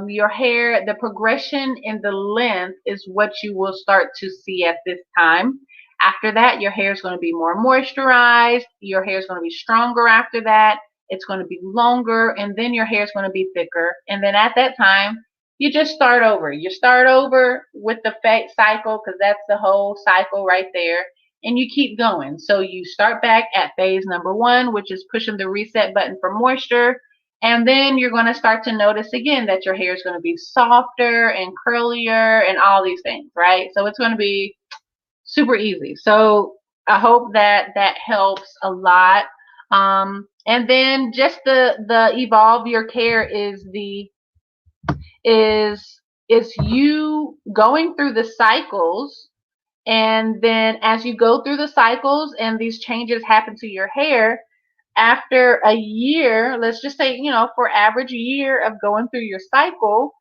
your hair, the progression in the length is what you will start to see at this time. After that, your hair is going to be more moisturized. Your hair is going to be stronger after that. It's going to be longer, and then your hair is going to be thicker. And then at that time, you just start over. You start over with the cycle, because that's the whole cycle right there, and you keep going. So you start back at phase number 1, which is pushing the reset button for moisture. And then you're going to start to notice again that your hair is going to be softer and curlier and all these things, right? So it's going to be super easy. So I hope that that helps a lot. And then just the evolve your care is is you going through the cycles, and then as you go through the cycles and these changes happen to your hair, after a year, let's just say, for average year of going through your cycle,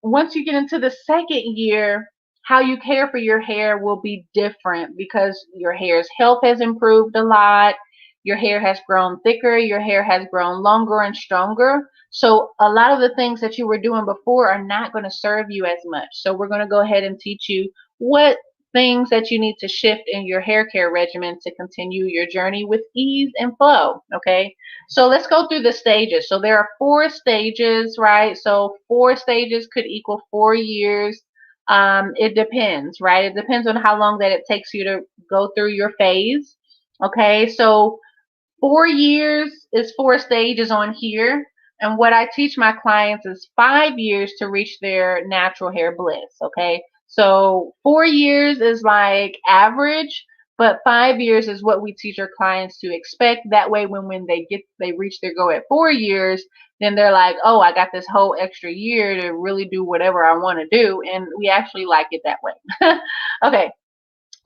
once you get into the second year, how you care for your hair will be different because your hair's health has improved a lot. Your hair has grown thicker. Your hair has grown longer and stronger. So a lot of the things that you were doing before are not going to serve you as much. So we're going to go ahead and teach you what things that you need to shift in your hair care regimen to continue your journey with ease and flow. Okay, so let's go through the stages. So there are 4 stages, right? So 4 stages could equal 4 years. It depends, right? It depends on how long that it takes you to go through your phase. Okay, so 4 years is 4 stages on here. And what I teach my clients is 5 years to reach their natural hair bliss. Okay. So 4 years is like average, but 5 years is what we teach our clients to expect. That way, when they reach their goal at 4 years, then they're like, oh, I got this whole extra year to really do whatever I want to do. And we actually like it that way. Okay.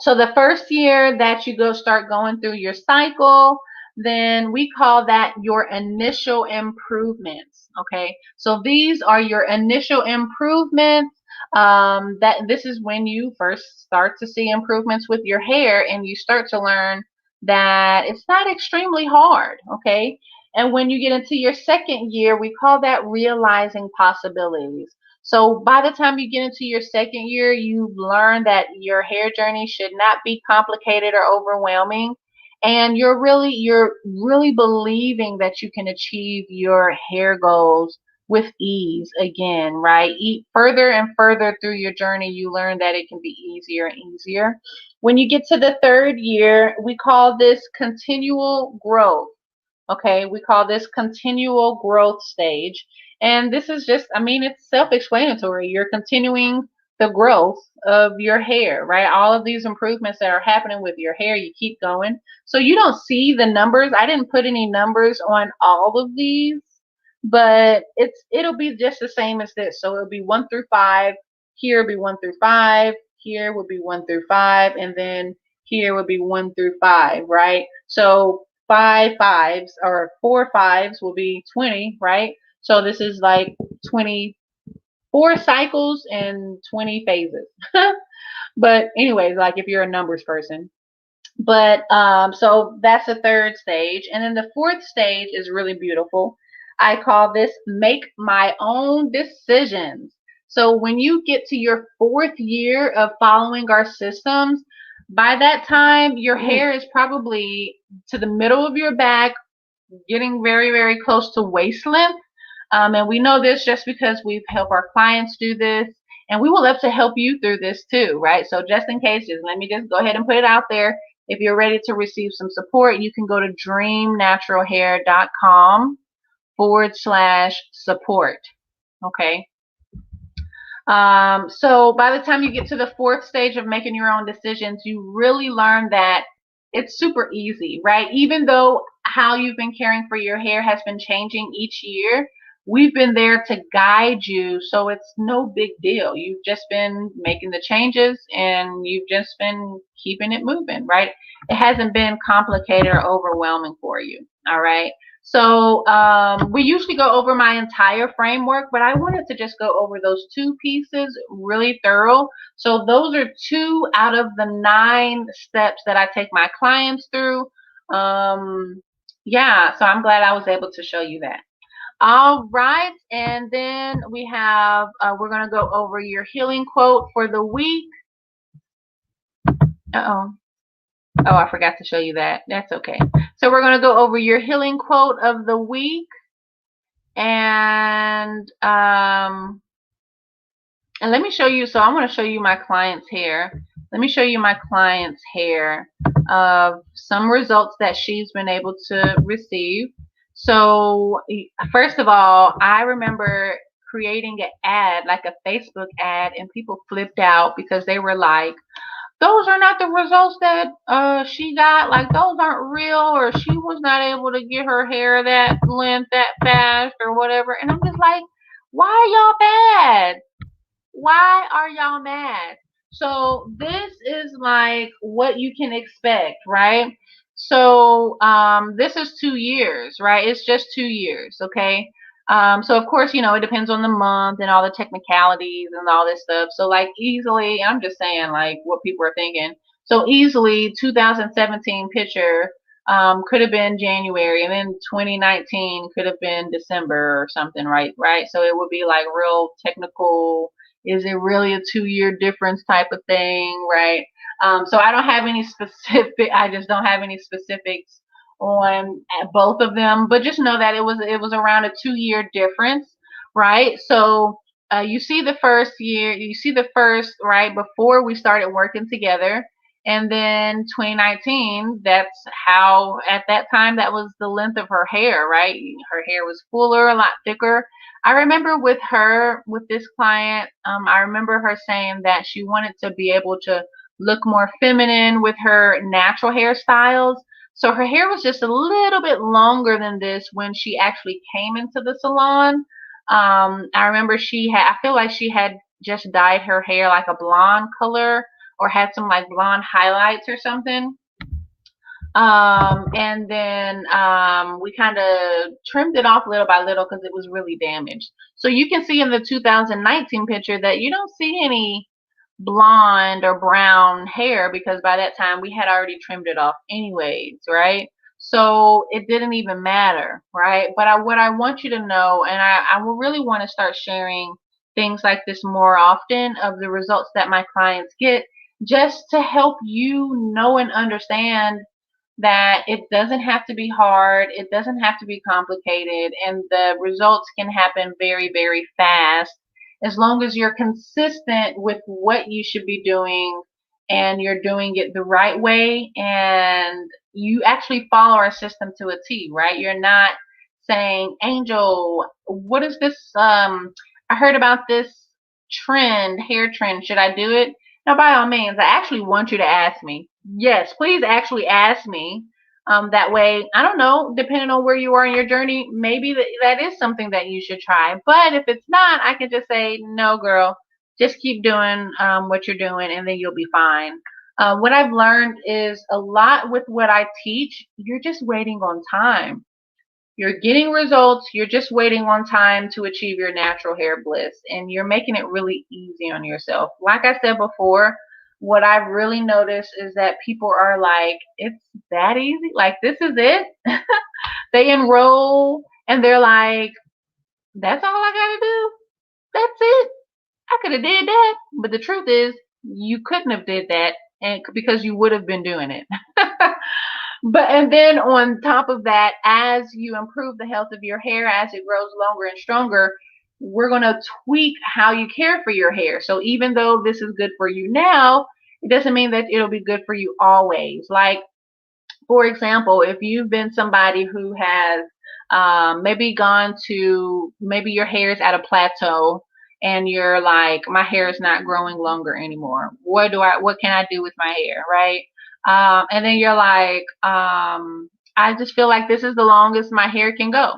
So the first year that you start going through your cycle, then we call that your initial improvements. Okay, so these are your initial improvements. That this is when you first start to see improvements with your hair, and you start to learn that it's not extremely hard. Okay, and when you get into your second year, we call that realizing possibilities. So by the time you get into your second year, you've learned that your hair journey should not be complicated or overwhelming. And you're really believing that you can achieve your hair goals with ease again, right? Further and further through your journey, you learn that it can be easier and easier. When you get to the third year, we call this continual growth. Okay, we call this continual growth stage. And this is just, it's self-explanatory. You're continuing the growth of your hair, right? All of these improvements that are happening with your hair, you keep going. So you don't see the numbers. I didn't put any numbers on all of these, but it'll be just the same as this. So it'll be 1 through 5. Here will be 1 through 5. Here will be 1 through 5. And then here will be 1 through 5, right? So 5 fives or 4 fives will be 20, right? So this is like 24 cycles and 20 phases. But anyways, like if you're a numbers person. But so that's the third stage. And then the fourth stage is really beautiful. I call this make my own decisions. So when you get to your fourth year of following our systems, by that time, your Mm. hair is probably to the middle of your back, getting very, very close to waist length. And we know this just because we've helped our clients do this. And we will love to help you through this too, right? So just in case, just let me just go ahead and put it out there. If you're ready to receive some support, you can go to dreamnaturalhair.com/support. Okay. So by the time you get to the fourth stage of making your own decisions, you really learn that it's super easy, right? Even though how you've been caring for your hair has been changing each year, we've been there to guide you. So it's no big deal. You've just been making the changes and you've just been keeping it moving, right? It hasn't been complicated or overwhelming for you. All right. So we usually go over my entire framework, but I wanted to just go over those two pieces really thorough. So those are two out of the 9 steps that I take my clients through. Um, yeah, so I'm glad I was able to show you that. All right, and then we have, we're going to go over your healing quote for the week. Uh-oh. Oh, I forgot to show you that. That's okay. So we're going to go over your healing quote of the week. And and let me show you. So I want to show you my client's hair. Let me show you my client's hair of some results that she's been able to receive. So first of all, I remember creating an ad, like a Facebook ad, and people flipped out because they were like, those are not the results that she got. Like those aren't real, or she was not able to get her hair that length that fast or whatever. And I'm just like, why are y'all bad? Why are y'all mad? So this is like what you can expect, right? So this is 2 years, right? It's just 2 years, okay? So of course, it depends on the month and all the technicalities and all this stuff. So like easily, I'm just saying like what people are thinking. So easily 2017 picture could have been January, and then 2019 could have been December or something, right? Right. So it would be like real technical, is it really a 2 year difference type of thing, right? So I don't have any specific. I just don't have any specifics on both of them, but just know that it was around a 2 year difference, right? So you see the first year, you see the first right before we started working together, and then 2019. That's how at that time that was the length of her hair, right? Her hair was fuller, a lot thicker. I remember with her, with this client, I remember her saying that she wanted to be able to look more feminine with her natural hairstyles. So her hair was just a little bit longer than this when she actually came into the salon. I remember I feel like she had just dyed her hair like a blonde color or had some like blonde highlights or something. And then we kind of trimmed it off little by little because it was really damaged. So you can see in the 2019 picture that you don't see any blonde or brown hair because by that time we had already trimmed it off anyways, right? So it didn't even matter, right? But what I want you to know, and I will really want to start sharing things like this more often of the results that my clients get, just to help you know and understand that it doesn't have to be hard, it doesn't have to be complicated, and the results can happen very, very fast as long as you're consistent with what you should be doing and you're doing it the right way and you actually follow our system to a T, right? You're not saying, Angel, what is this? I heard about this hair trend. Should I do it? Now, by all means, I actually want you to ask me. Yes, please actually ask me. That way, I don't know, depending on where you are in your journey, maybe that is something that you should try. But if it's not, I can just say, no, girl, just keep doing what you're doing and then you'll be fine. What I've learned is a lot with what I teach, you're just waiting on time. You're getting results. You're just waiting on time to achieve your natural hair bliss. And you're making it really easy on yourself. Like I said before, what I've really noticed is that people are like, it's that easy? Like, this is it? They enroll and they're like, that's all I gotta do? That's it? I could have did that. But the truth is, you couldn't have did that, and because you would have been doing it. But and then on top of that, as you improve the health of your hair, as it grows longer and stronger, we're going to tweak how you care for your hair. So even though this is good for you now, it doesn't mean that it'll be good for you always. Like, for example, if you've been somebody who has maybe gone to, maybe your hair is at a plateau and you're like, my hair is not growing longer anymore. What can I do with my hair, right? And then you're like, I just feel like this is the longest my hair can go.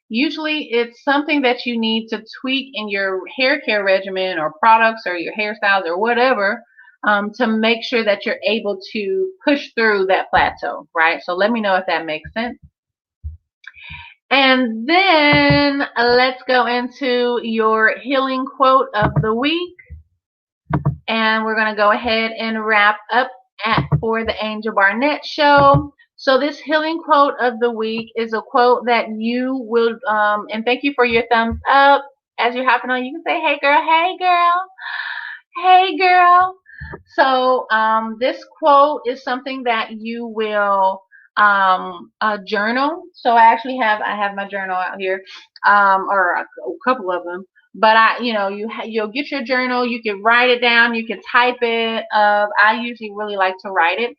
Usually it's something that you need to tweak in your hair care regimen or products or your hairstyles or whatever, to make sure that you're able to push through that plateau, right? So let me know if that makes sense. And then let's go into your healing quote of the week. And we're going to go ahead and wrap up for the Angel Barnette show. So this healing quote of the week is a quote that you will, and thank you for your thumbs up. As you're hopping on, you can say, hey girl, hey girl, hey girl. So this quote is something that you will journal. So I have my journal out here, or a couple of them. But you'll get your journal. You can write it down. You can type it. I usually really like to write it.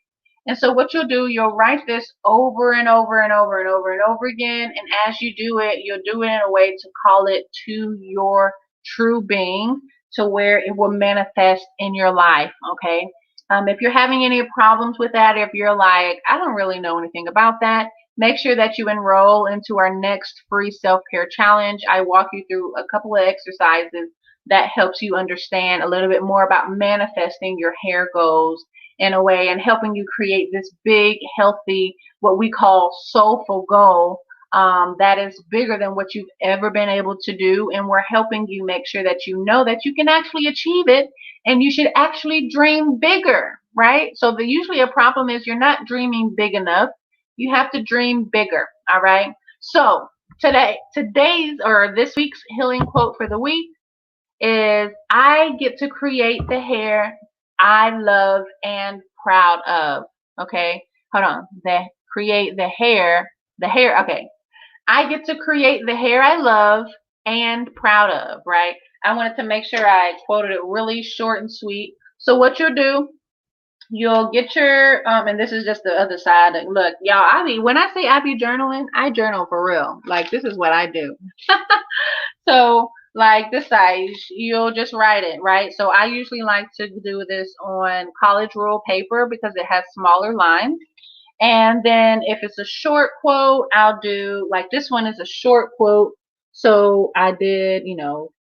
And so what you'll do, you'll write this over and over and over and over and over again. And as you do it, you'll do it in a way to call it to your true being, to where it will manifest in your life. Okay. If you're having any problems with that, if you're like, I don't really know anything about that, make sure that you enroll into our next free self-care challenge. I walk you through a couple of exercises that helps you understand a little bit more about manifesting your hair goals in a way, and helping you create this big, healthy, what we call soulful goal, that is bigger than what you've ever been able to do. And we're helping you make sure that you know that you can actually achieve it, and you should actually dream bigger, right? So usually a problem is you're not dreaming big enough. You have to dream bigger, all right? So today's or this week's healing quote for the week is, I get to create the hair I love and proud of. Okay, hold on. Create the hair. Okay, I get to create the hair I love and proud of. Right. I wanted to make sure I quoted it really short and sweet. So what you'll do, you'll get your and this is just the other side. Look, y'all, when I say I be journaling, I journal for real. Like, this is what I do. So like this size, you'll just write it, right? So I usually like to do this on college rule paper because it has smaller lines. And then if it's a short quote, I'll do, like, this one is a short quote. So I did,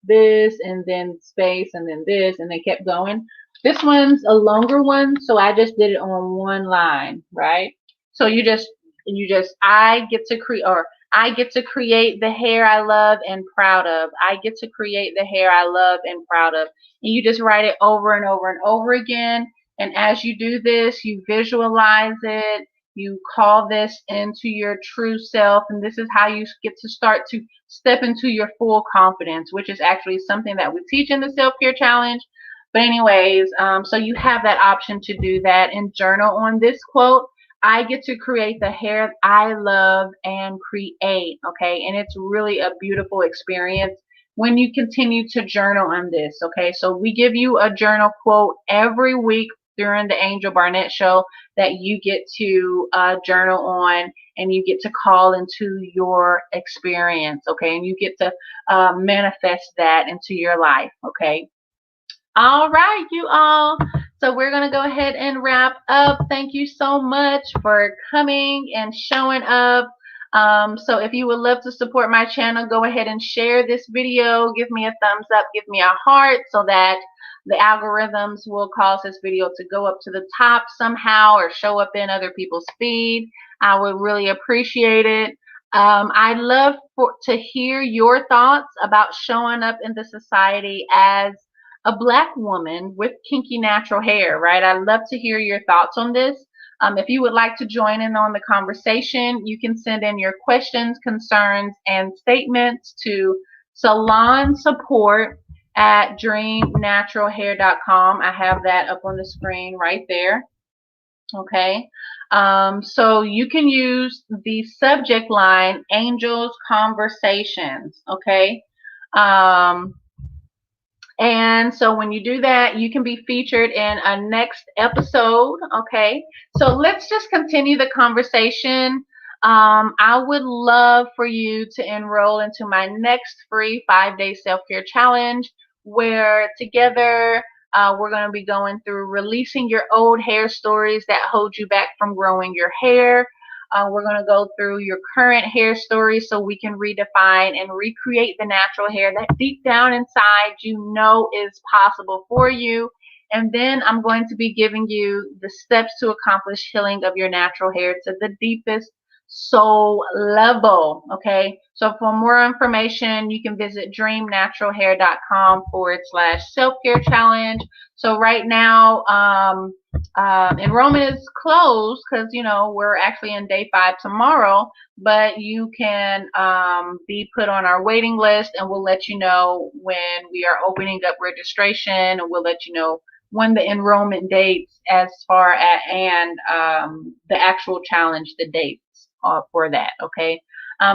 this and then space and then this and then kept going. This one's a longer one, so I just did it on one line, right? So I get to create, or I get to create the hair I love and proud of. I get to create the hair I love and proud of. And you just write it over and over and over again. And as you do this, you visualize it. You call this into your true self, and this is how you get to start to step into your full confidence, which is actually something that we teach in the self-care challenge. But anyways, so you have that option to do that and journal on this quote. I get to create the hair I love and create, okay? And it's really a beautiful experience when you continue to journal on this, okay? So we give you a journal quote every week during the Angel Barnette show that you get to journal on, and you get to call into your experience, okay? And you get to manifest that into your life, okay? All right, you all. So we're going to go ahead and wrap up. Thank you so much for coming and showing up. So if you would love to support my channel, go ahead and share this video. Give me a thumbs up. Give me a heart so that the algorithms will cause this video to go up to the top somehow or show up in other people's feed. I would really appreciate it. I'd love to hear your thoughts about showing up in the society as a Black woman with kinky natural hair, right? I'd love to hear your thoughts on this. If you would like to join in on the conversation, you can send in your questions, concerns, and statements to salon support at dreamnaturalhair.com. I have that up on the screen right there. Okay. So you can use the subject line Angels Conversations. Okay. Um, and so when you do that, you can be featured in a next episode. Okay. So let's just continue the conversation. I would love for you to enroll into my next free 5-day self-care challenge where together we're going to be going through releasing your old hair stories that hold you back from growing your hair. We're going to go through your current hair stories so we can redefine and recreate the natural hair that deep down inside you know is possible for you. And then I'm going to be giving you the steps to accomplish healing of your natural hair to the deepest soul level. Okay. So for more information, you can visit dreamnaturalhair.com/self-care challenge. So right now, enrollment is closed because we're actually in day 5 tomorrow, but you can be put on our waiting list, and we'll let you know when we are opening up registration, and we'll let you know when the enrollment dates as far as and the actual challenge, the dates for that. Okay.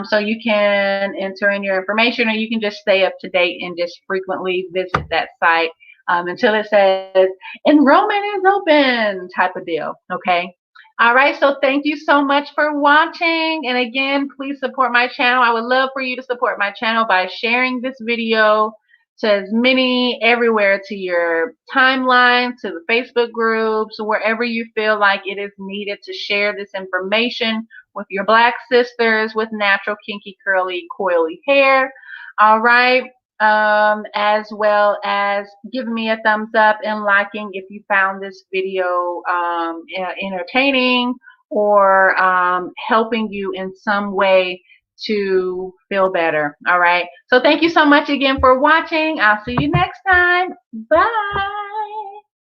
So you can enter in your information, or you can just stay up to date and just frequently visit that site until it says enrollment is open type of deal. Okay. All right. So thank you so much for watching. And again, please support my channel. I would love for you to support my channel by sharing this video to as many everywhere, to your timeline, to the Facebook groups, wherever you feel like it is needed to share this information with your Black sisters with natural, kinky, curly, coily hair. All right. As well as giving me a thumbs up and liking if you found this video entertaining or helping you in some way to feel better. All right. So thank you so much again for watching. I'll see you next time. Bye.